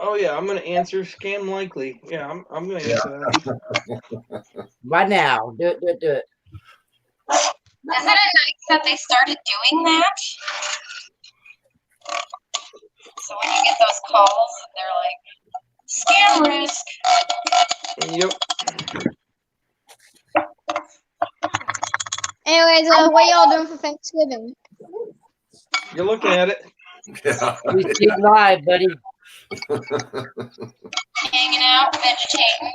Oh yeah, I'm gonna answer scam likely. Yeah, I'm gonna answer that. Right now. Do it, do it, do it. Isn't it nice that they started doing that? So when you get those calls, they're like, scam risk. Yep. Anyways, what y'all doing for Thanksgiving? You're looking at it. Yeah. We speak live, buddy. Hanging out, vegetating,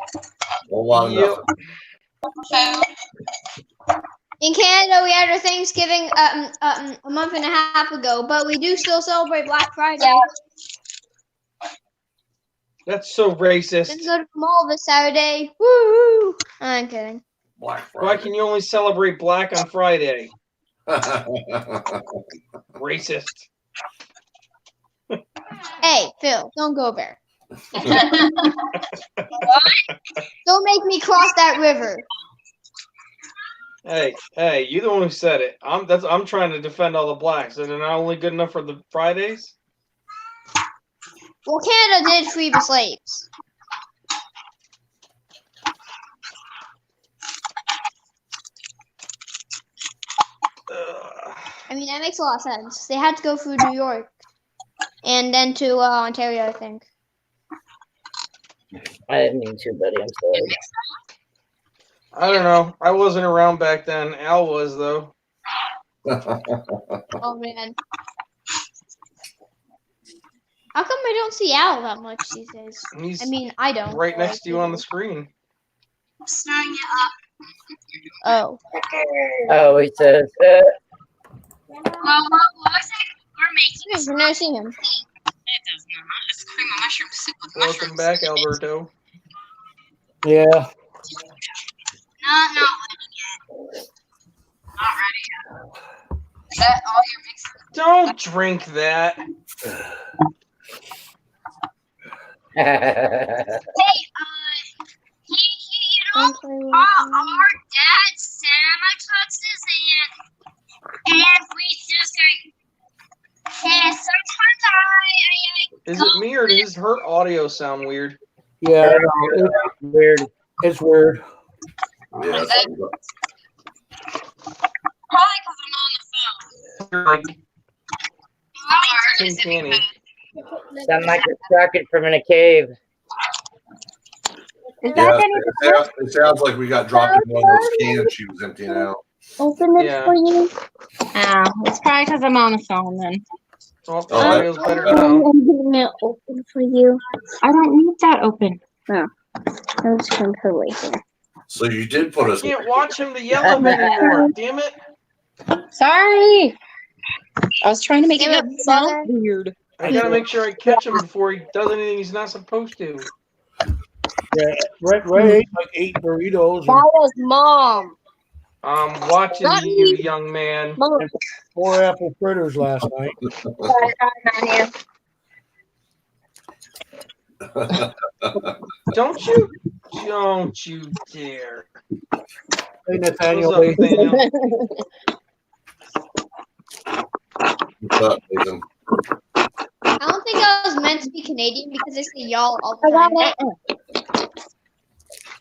A lot of Yep. nothing. food. In Canada, we had our Thanksgiving a month and a half ago, but we do still celebrate Black Friday. That's so racist. Didn't go to the mall this Saturday. Woo! I'm kidding. Black Why Friday. can you only celebrate black on Friday? Racist. Hey, Phil, don't go there. Don't make me cross that river. Hey, you the one who said it. I'm trying to defend all the blacks. And they're not only good enough for the Fridays. Well, Canada did free the slaves. I mean, that makes a lot of sense. They had to go through New York and then to Ontario, I think. I didn't mean to, buddy. I'm sorry. I don't know. I wasn't around back then. Al was though. Oh man. How come I don't see Al that much these days? He's I mean, I don't. right next to you on the screen. I'm stirring it up. Oh. Oh, he says, Well, what was it? We're making. I've never seen him. It does not. It's cream of mushroom soup with Welcome mushrooms. back, Alberto. Yeah. Not ready yet. Not ready yet. Is that all you're mixing? Don't drink that. Hey, you know, our dad Santa Claus and we just and sometimes I Is it me or does her audio sound weird? Yeah. weird. It's weird. Yeah, Probably because I'm on the phone. You're like How hard Tim is it? Canny. Sound like you're cracking from in a cave. it sounds like we got dropped in one of those cans she was emptying out. open it Yeah. for you. Oh, it's probably because I'm on the phone then. Oh, the Oh, audio's better I'm now. opening it open for you. I don't need that open. I'm just gonna put it right here. So you did put I us. can't watch him to yell at me anymore. Damn it. Sorry. I was trying to make Damn it it, not sound brother. weird. I gotta make sure I catch him before he does anything he's not supposed to. Yeah. Ray ate like 8 burritos That was mom. I'm watching Not you, me. young man. Mom. and 4 apple fritters last night. Don't you dare. Hey, Nathaniel. What's up, Nathaniel? What's up, Nathan? How don't think I was meant to be Canadian because they say y'all all the I got time. it.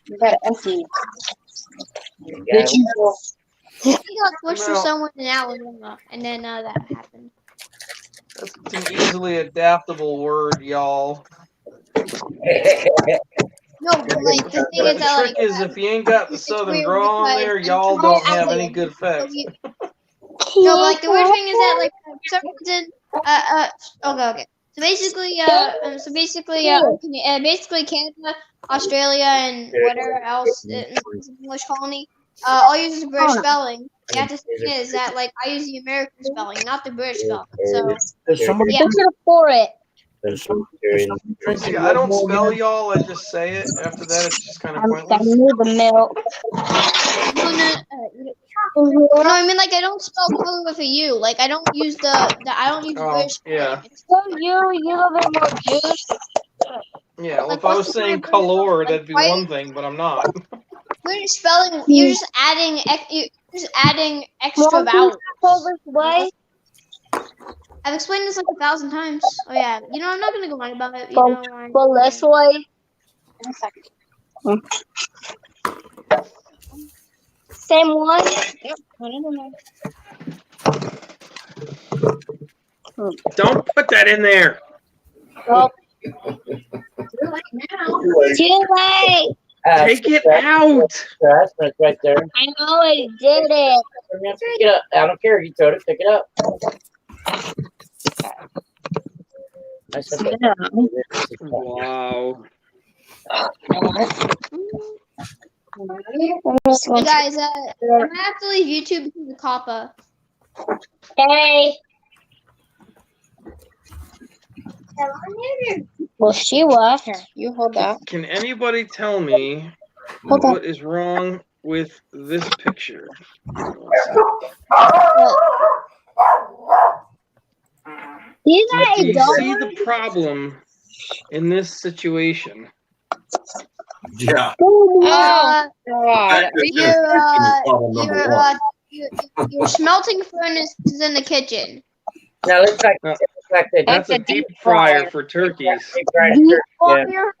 You got it empty. Yeah. I think I switched to Well- someone in Alabama, and then that happened. That's an easily adaptable word, y'all. No, but like the thing But is the that trick like is if you ain't got the it's southern weird drawl in because there, I'm y'all from don't have any Alabama, good so effects. No, but like the weird thing is that like for some reason, okay. So basically, basically Canada, Australia, and whatever else in the English colony, all uses British spelling. The other thing is that like I use the American spelling, not the British spelling. So There's somebody. yeah. For it. See, I don't spell y'all, I just say it. After that, it's just kind of pointless. the milk. No, I mean like I don't spell color with a U. Like I don't use I don't use Oh, British spelling. yeah. It's So you have a more juice. Yeah, well, Like, if I was what's the saying point of color, like, that'd be why- one thing, but I'm not. British spelling. You're just adding extra vowels. This way. I've explained this like 1,000 times. Oh yeah, I'm not gonna go on about it. Go this way. Same one. Yep. Don't put that in there. Well, Anyway, too late. Take it out. Trash, that's right there. I know I did it. Pick it up. I don't care if you throw it. Pick it up. I said that. Wow. Hey guys, I'm gonna have to leave YouTube because of COPPA. Hey. Well, she left. Here, you hold that. Can anybody tell me Hold on. what is wrong with this picture? You Do got a you dog? see the problem in this situation? Yeah. Oh, Uh, God. your smelting furnace is in the kitchen. Now it looks like No. the That's a deep fryer for turkeys. deep fried turkey. Yeah.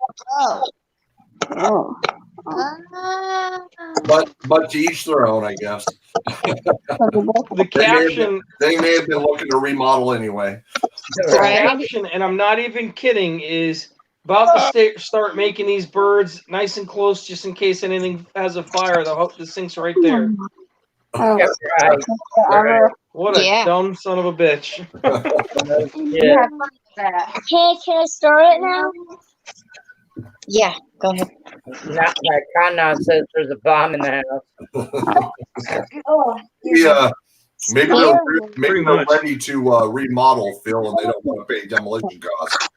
Oh. But to each their own, I guess. The caption, They may have been looking to remodel anyway. the caption, and I'm not even kidding, is about to start making these birds nice and close just in case anything has a fire. The sink's right there. Yeah, right. What a dumb son of a bitch. Yeah. Can I start it now? Yeah, go ahead. Not like Kanan says there's a bomb in the house. Yeah. Maybe Pretty they're much. ready to remodel, Phil, and they don't want to pay demolition costs.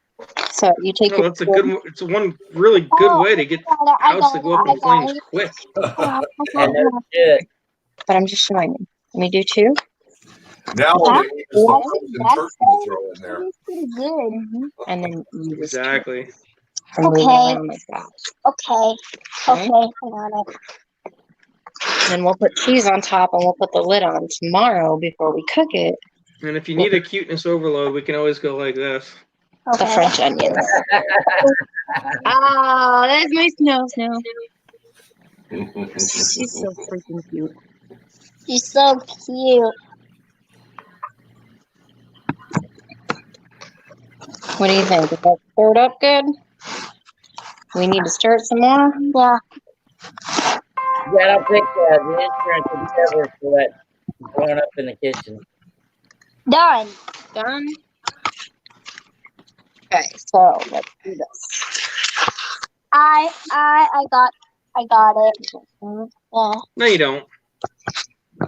So you take No, that's a good. It's one really good way to get the house to go up in flames quick. And no shit. But I'm just showing you. Let me do two. Now all they need is the frozen turkey to throw in there. Good. And then you just Exactly. okay. Like that. Okay. Okay. I got it. Then we'll put cheese on top and we'll put the lid on tomorrow before we cook it. And if you need a cuteness overload, we can always go like this. The French onions. Oh, that's my snow. She's so freaking cute. She's so cute. What do you think? Is that stirred up good? We need to stir it some more? Yeah. Yeah, I don't think the insurance will cover for that blowing up in the kitchen. Done. Okay, so let's do this. I got it. Yeah. No, you don't.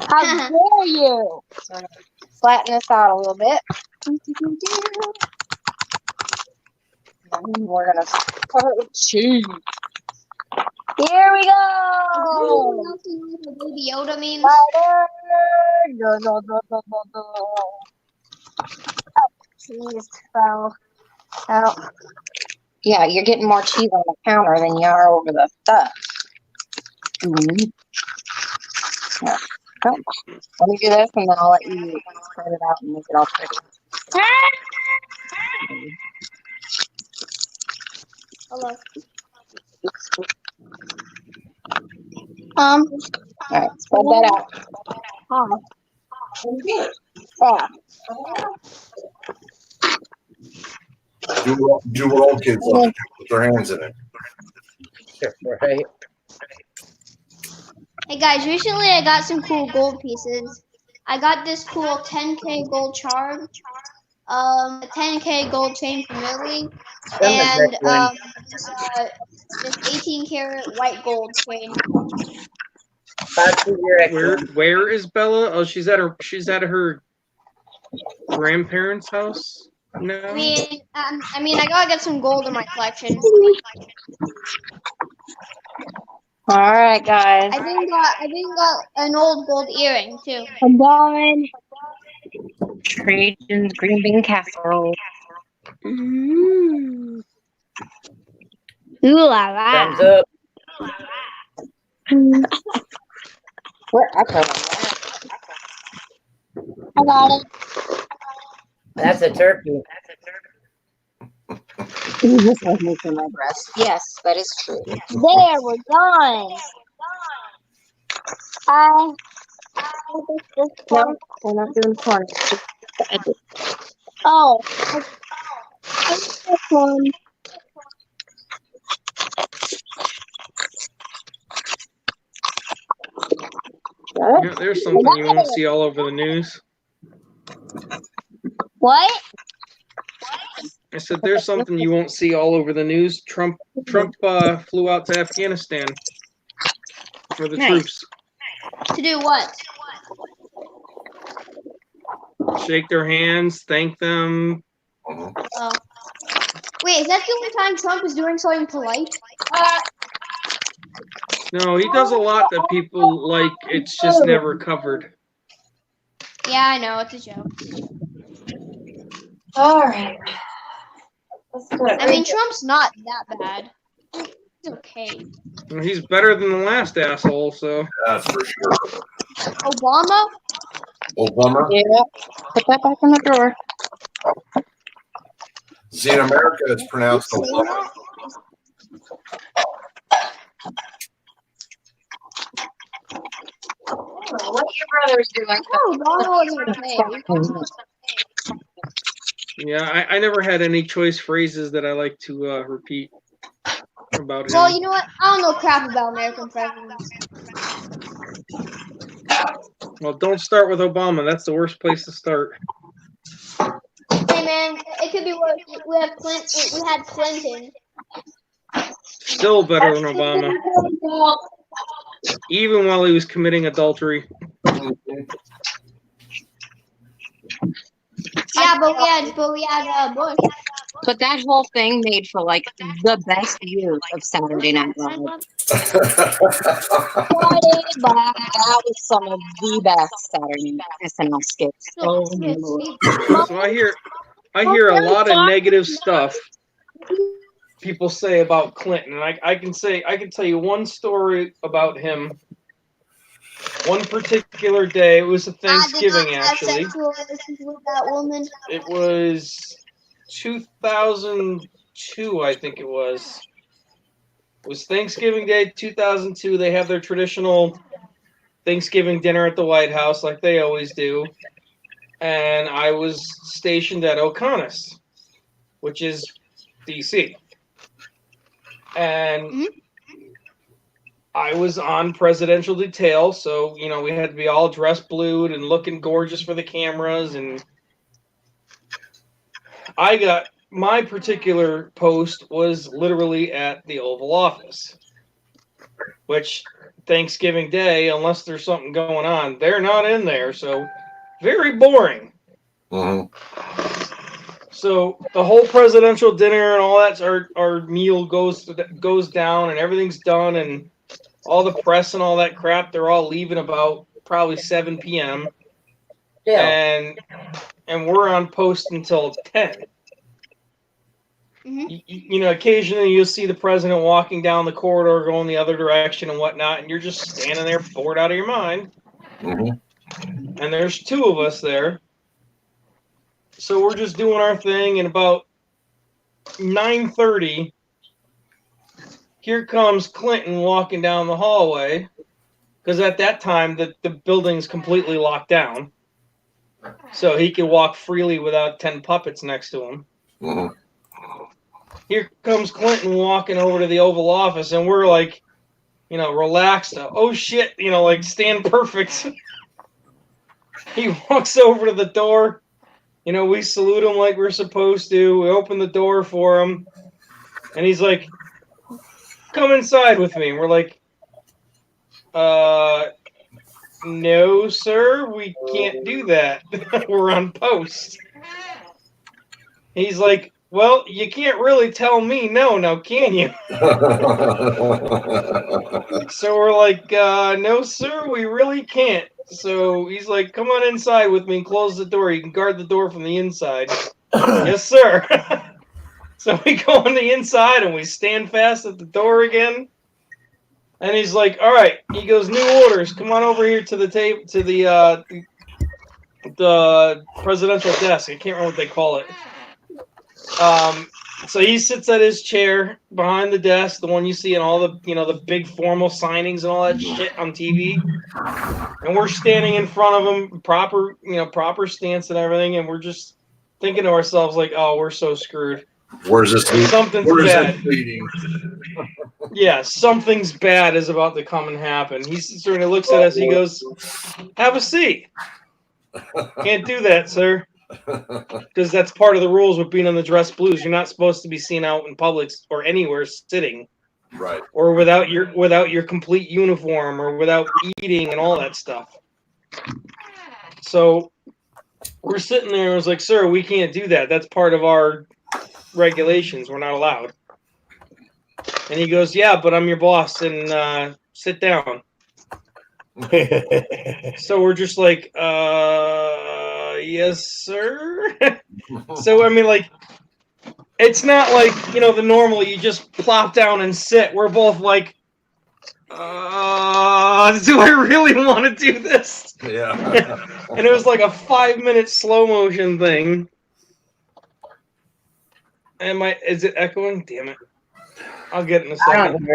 How dare you? Flatten this out a little bit. Then we're gonna cover it with cheese. Here we go. Baby Yoda means. Cheese fell out. Yeah, you're getting more cheese on the counter than you are over the stuff. Yeah. Oh, let me do this and then I'll let you spread it out and make it all pretty. Hello. All right, spread that out. Yeah. Do what all kids love to do, put their hands in it. Right. Hey guys, recently I got some cool gold pieces. I got this cool 10K gold charm, a 10K gold chain from Italy, and this 18 karat white gold chain. Where is Bella? Oh, she's at her grandparents' house now. I mean, I gotta get some gold in my collection. All right, guys. I even got an old gold earring too. I'm done. Trajan's green bean casserole. Ooh la la. Thumbs up. What? I got it. That's a turkey. This was me for my breast. Yes, that is true. There, we're done. No, we're not doing corn. Oh. Yeah, there's something you won't see all over the news. What? I said there's something you won't see all over the news. Trump flew out to Afghanistan for the troops. To do what? Shake their hands, thank them. Oh. Wait, is that the only time Trump is doing something polite? No, he does a lot that people like. It's just never covered. Yeah, I know, it's a joke. All right. I mean, Trump's not that bad. He's okay. He's better than the last asshole, so. That's for sure. Obama? Obama? Yeah. Put that back in the drawer. See, in America, it's pronounced Obama. What your brother's doing? Oh, Obama was okay. Yeah, I never had any choice phrases that I like to repeat about him. Well, you know what? I don't know crap about American presidents. Well, don't start with Obama. That's the worst place to start. Hey man, it could be worse. We had Clinton. Still better than Obama. Even while he was committing adultery. Yeah, but we had Bush. But that whole thing made for like the best years of Saturday Night Live. That was some of the best Saturday Night SNL skits. Oh, so I hear a lot of negative stuff people say about Clinton, and I can tell you one story about him. One particular day, it was a Thanksgiving actually. With that woman. It was 2002, I think it was. It was Thanksgiving Day 2002. They have their traditional Thanksgiving dinner at the White House like they always do. And I was stationed at Oconus, which is D.C. And I was on presidential detail, so, you know, we had to be all dressed blued and looking gorgeous for the cameras. And my particular post was literally at the Oval Office, which Thanksgiving Day, unless there's something going on, they're not in there. So very boring. Mm-hmm. So the whole presidential dinner and all that, our meal goes down and everything's done, and all the press and all that crap, they're all leaving about probably 7 p.m. Yeah. And we're on post until 10. Mm-hmm. You know, occasionally you'll see the president walking down the corridor, going the other direction and whatnot, and you're just standing there bored out of your mind. Mm-hmm. And there's two of us there. So we're just doing our thing, and about 9:30, here comes Clinton walking down the hallway, because at that time the building's completely locked down, so he could walk freely without 10 puppets next to him. Mhm. Here comes Clinton walking over to the Oval Office, and we're like, relaxed. Oh shit, like stand perfect. He walks over to the door. We salute him like we're supposed to. We open the door for him, and he's like, "Come inside with me." And we're like, no, sir, we can't do that. We're on post. He's like, well, you can't really tell me no, now can you? So we're like, no, sir, we really can't. So he's like, come on inside with me and close the door. You can guard the door from the inside. Yes, sir. So we go on the inside and we stand fast at the door again. And he's like, all right. He goes, new orders. Come on over here to the table, to the presidential desk. I can't remember what they call it. So he sits at his chair behind the desk, the one you see in all the, the big formal signings and all that shit on TV. And we're standing in front of him, proper stance and everything, and we're just thinking to ourselves like, oh, we're so screwed. Where's this? Something's bad. Yeah, something's bad is about to come and happen. He sits there and he looks at us. He goes, "Have a seat." Can't do that, sir, because that's part of the rules with being in the dress blues. You're not supposed to be seen out in public or anywhere sitting, right? Or without your complete uniform, or without eating and all that stuff. So we're sitting there and I was like, "Sir, we can't do that. That's part of our regulations. We're not allowed." And he goes, "Yeah, but I'm your boss, and sit down." So we're just like, yes, sir. So I mean, like, it's not like the normal. You just plop down and sit. We're both like, do I really want to do this? Yeah. And it was like a 5-minute slow motion thing. Is it echoing? Damn it. I'll get it in a second.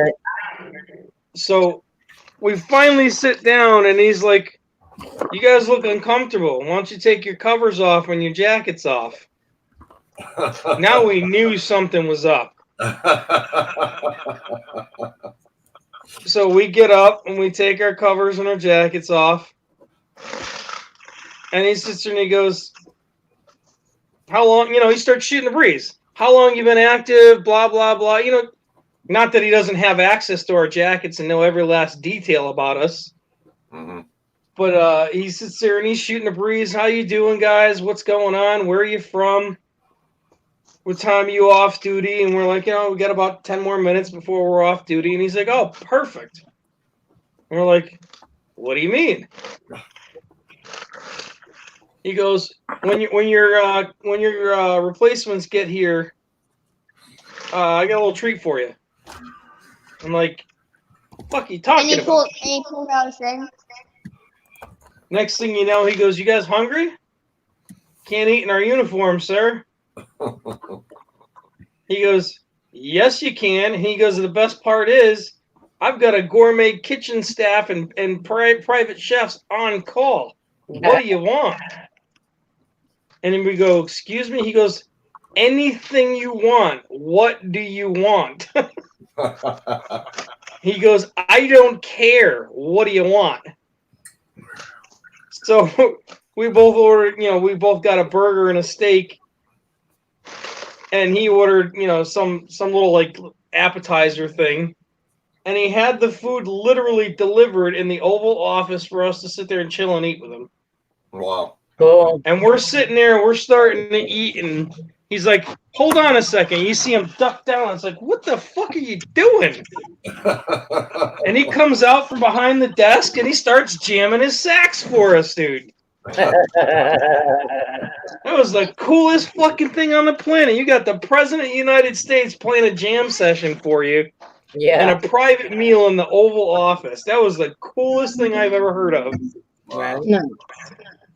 So we finally sit down, and he's like, "You guys look uncomfortable. Why don't you take your covers off and your jackets off?" Now we knew something was up. So we get up and we take our covers and our jackets off. And he sits there and he goes, "How long?" He starts shooting the breeze. "How long you been active? Blah, blah, blah." Not that he doesn't have access to our jackets and know every last detail about us. Mm-hmm. But he sits there and he's shooting the breeze. "How you doing, guys? What's going on? Where are you from? What time are you off duty?" And we're like, we got about 10 more minutes before we're off duty. And he's like, "Oh, perfect." And we're like, "What do you mean?" He goes, when your replacements get here, I got a little treat for you." I'm like, "Fuck you talking about?" And he pulled out his ring. Next thing you know, he goes, "You guys hungry? Can't eat in our uniform, sir." He goes, "Yes, you can." And he goes, "The best part is, I've got a gourmet kitchen staff and private chefs on call. What do you want?" And then we go, "Excuse me?" He goes, "Anything you want. What do you want?" He goes, "I don't care. What do you want?" So we both ordered, we both got a burger and a steak. And he ordered, some little like appetizer thing. And he had the food literally delivered in the Oval Office for us to sit there and chill and eat with him. Wow. Cool. And we're sitting there, we're starting to eat, and he's like, "Hold on a second." You see him duck down. It's like, "What the fuck are you doing?" And he comes out from behind the desk and he starts jamming his sax for us, dude. That was the coolest fucking thing on the planet. You got the President of the United States playing a jam session for you. Yeah. And a private meal in the Oval Office. That was the coolest thing I've ever heard of. Wow.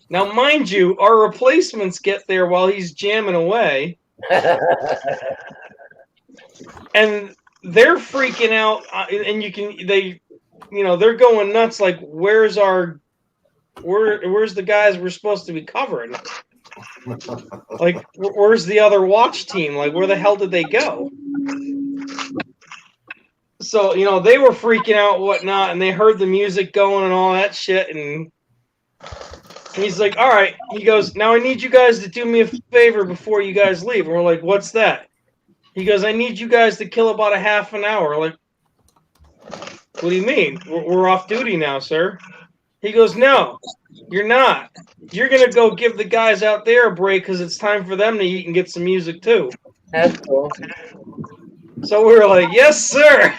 Now, mind you, our replacements get there while he's jamming away. And they're freaking out, and they're going nuts. Like, where's the guys we're supposed to be covering? Like, where's the other watch team? Like, where the hell did they go? So, they were freaking out, whatnot, and they heard the music going and all that shit, and he's like, all right. He goes, now I need you guys to do me a favor before you guys leave. And we're like, what's that? He goes, I need you guys to kill about a half an hour. Like, what do you mean? We're off duty now, sir. He goes, no, you're not. You're going to go give the guys out there a break because it's time for them to eat and get some music too. That's cool. So we were like, yes, sir.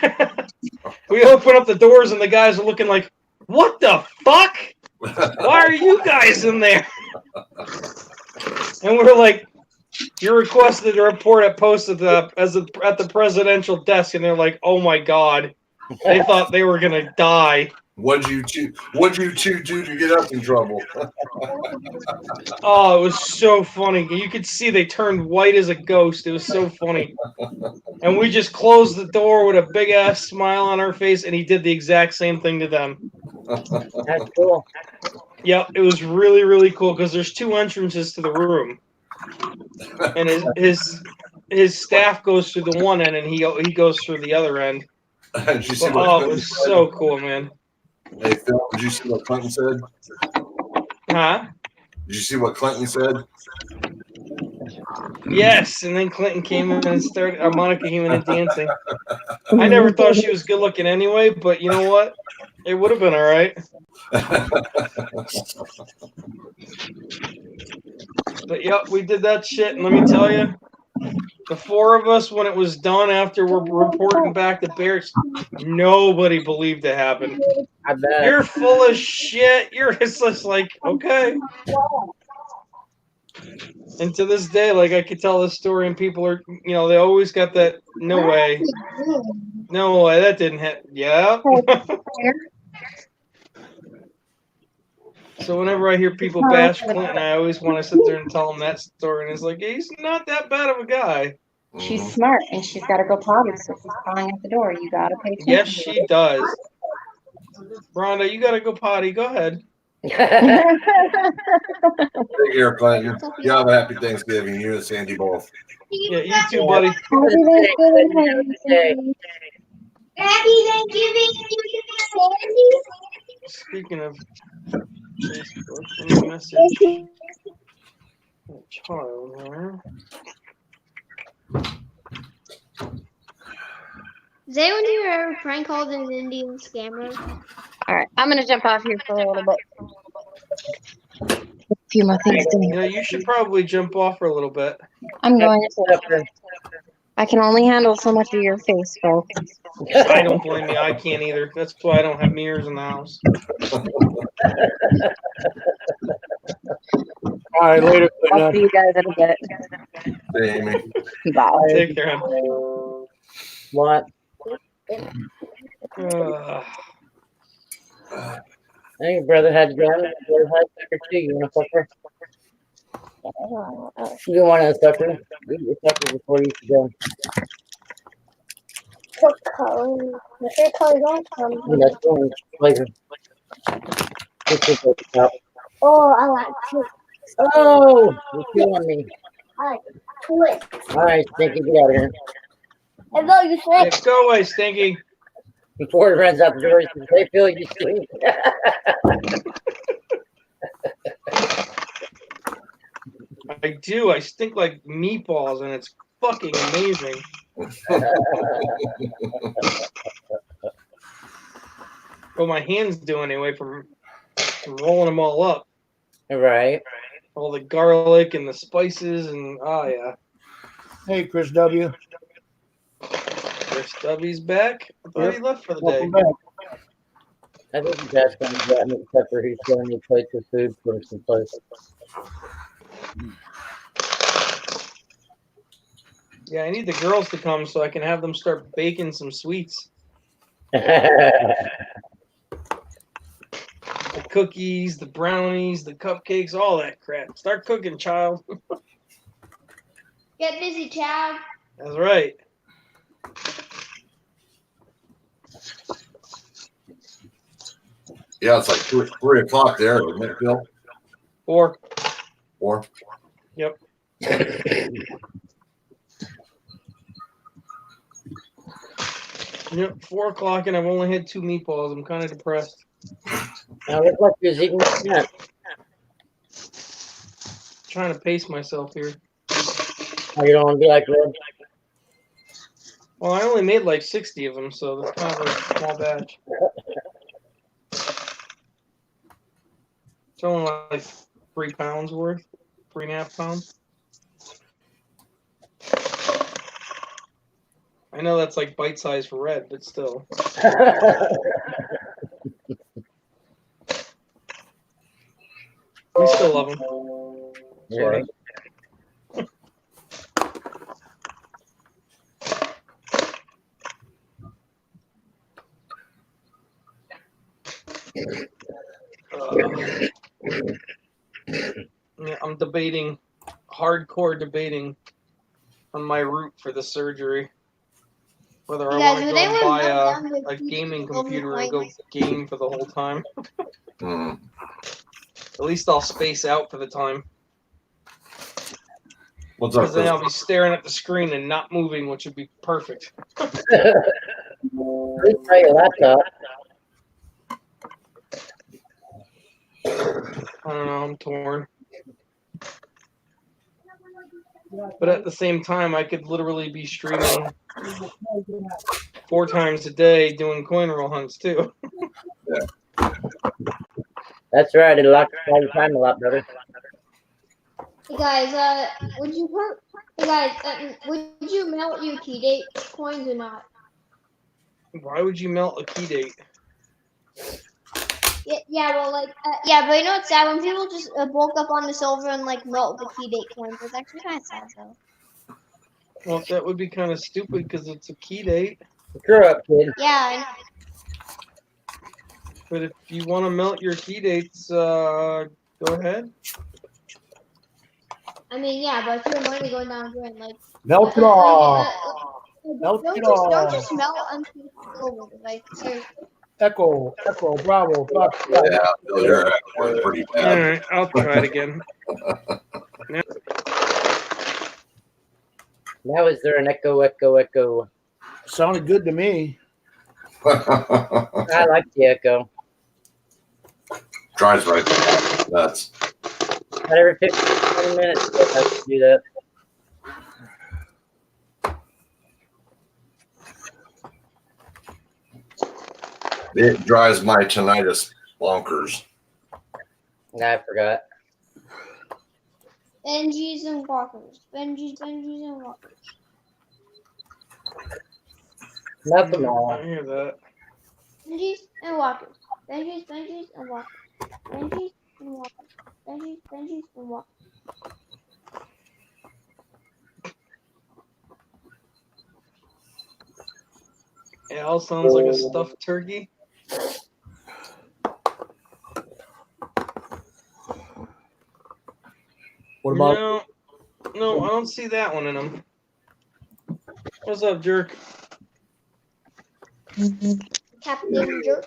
We open up the doors and the guys are looking like, what the fuck? Why are you guys in there? And we're like, you're requested a report at post at the presidential desk, and they're like, oh my god. They thought they were gonna die. What'd you two do to get us in trouble? Oh, it was so funny. You could see they turned white as a ghost. It was so funny. And we just closed the door with a big ass smile on our face, and he did the exact same thing to them. That's cool. Yep, it was really, really cool because there's 2 entrances to the room, and his staff goes through the one end, and he goes through the other end. Did you see But, what it was so cool, man. Hey Phil, did you see what Clinton said? Huh? Did you see what Clinton said? Yes, and then Clinton came in and started. Monica came in and dancing. I never thought she was good looking anyway, but you know what? It would have been all right. But yep, we did that shit, and let me tell you, the 4 of us, when it was done after we're reporting back to barracks, nobody believed it happened. I bet. You're full of shit. It's just like, okay. And to this day, like, I could tell this story, and people are, they always got that, no way, that didn't happen. Yeah. So whenever I hear people bash Clinton, I always want to sit there and tell them that story, and it's like, he's not that bad of a guy. She's smart and she's got to go potty, so she's calling at the door. You got to pay attention. Yes, she does. Rhonda, you got to go potty. Go ahead. Take care, Clinton. You have a happy Thanksgiving. You and Sandy both. Yeah, you too, buddy. Happy Thanksgiving. Happy Thanksgiving, Sandy. Speaking of Facebook, message. Child there. Has anyone here ever prank called an Indian scammer? All right, I'm going to jump off here for a little bit. A few more things to do. Yeah, you should probably jump off for a little bit. I'm going to. I can only handle so much of your face, folks. I don't blame you. I can't either. That's why I don't have mirrors in the house. All right, later. I'll see you guys in a bit. Hey, Amy. Bye. Take care. What? Uh, Hey, your brother had drama. Your brother had sucker too. You want to fuck her? You want to suck her? Get your sucker before you go. What color? What color don't come? That's going later. Oh, I like two. Oh, you're killing me. I like twist. All right, Stinky, get out of here. I know you yeah, say. go away, Stinky. Before he runs out the door, he says, hey, Phil, you stink. I do. I stink like meatballs, and it's fucking amazing. What my hands do anyway from rolling them all up. Right. All the garlic and the spices and yeah. Hey, Chris W. Chris W's back. I thought he left for the day. Welcome back. I think he's asking me that except for he's showing me plates of food for some place. Yeah, I need the girls to come so I can have them start baking some sweets. The cookies, the brownies, the cupcakes, all that crap. Start cooking, child. Get busy, child. That's right. Yeah, it's like 3 o'clock there, isn't it, Bill? 4. 4. Yep. Yep, 4 o'clock, and I've only had 2 meatballs. I'm kind of depressed. Now look like you're eating that. Trying to pace myself here. Oh, you don't want to be like Red? Well, I only made like 60 of them, so that's kind of a small batch. It's only like 3 pounds worth, 3.5 pounds. I know that's like bite size for Red, but still. We still love him. Yeah. Yeah, I'm hardcore debating on my route for the surgery. Whether I want to go and buy a gaming computer and go game for the whole time. At least I'll space out for the time. What's up? Because then I'll be staring at the screen and not moving, which would be perfect. Please try your laptop. I don't know, I'm torn. But at the same time, I could literally be streaming 4 times a day doing coin roll hunts too. That's right. It'll occupy your time a lot, brother. Hey guys, would you hurt? Hey guys, would you melt your key date coins or not? Why would you melt a key date? Yeah, well, like, yeah, but you know what's sad? When people just bulk up on the silver and like melt the key date coins, it's actually kind of sad though. Well, that would be kind of stupid because it's a key date. Screw up, kid. Yeah, But if you want to melt your key dates, go ahead. I mean, yeah, but if your money going down the drain, like Melt it all. Melt don't it just all. don't just melt until silver, like seriously. Echo, Bravo, Fox. Yeah, Bill, you're echoing pretty All bad. right, I'll try it again. Now is there an echo? Sounded good to me. I like the echo. Drives right nuts. Not every 15 minutes, I have to do that. It drives my tinnitus bonkers. Nah, I forgot. Benjis and walkers. Benjis and walkers. Nothing all. I hear that. Benjis and walkers. Benjis and walkers. Benjis and walkers. Benjis and walkers. It all sounds like a stuffed turkey. What about No, I don't see that one in them. What's up, jerk? Captain Jerk.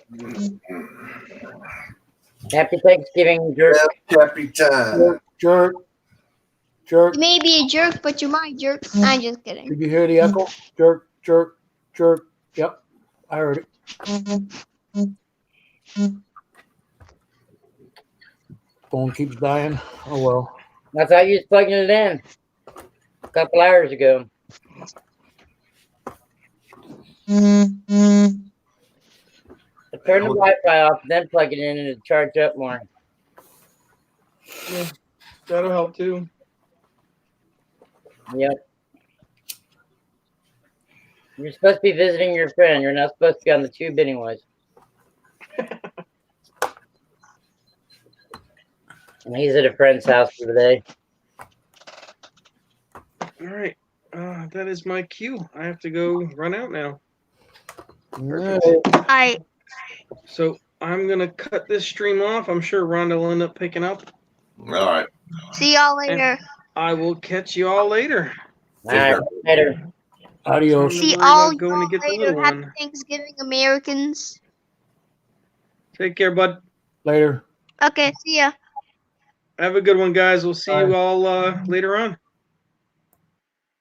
Happy Thanksgiving, jerk. Happy time. jerk? You may be a jerk, but you're my jerk. I'm just kidding. Did you hear the echo? Jerk. Yep, I heard it. Phone keeps dying. Oh well. That's how you was plugging it in a couple hours ago. Turn the Wi-Fi off, then plug it in and it'll charge up more. Yeah, that'll help too. Yep. You're supposed to be visiting your friend. You're not supposed to be on the tube anyways. And he's at a friend's house for the day. All right, that is my cue. I have to go run out now. Alright. So I'm gonna cut this stream off. I'm sure Rhonda will end up picking up. All right. See y'all later. I will catch you all later. All right, later. Adios. See Worry all about going to y'all get the later. little Happy one. Thanksgiving, Americans. Take care, bud. Later. Okay, see ya. Have a good one, guys. We'll see you Bye. all later on.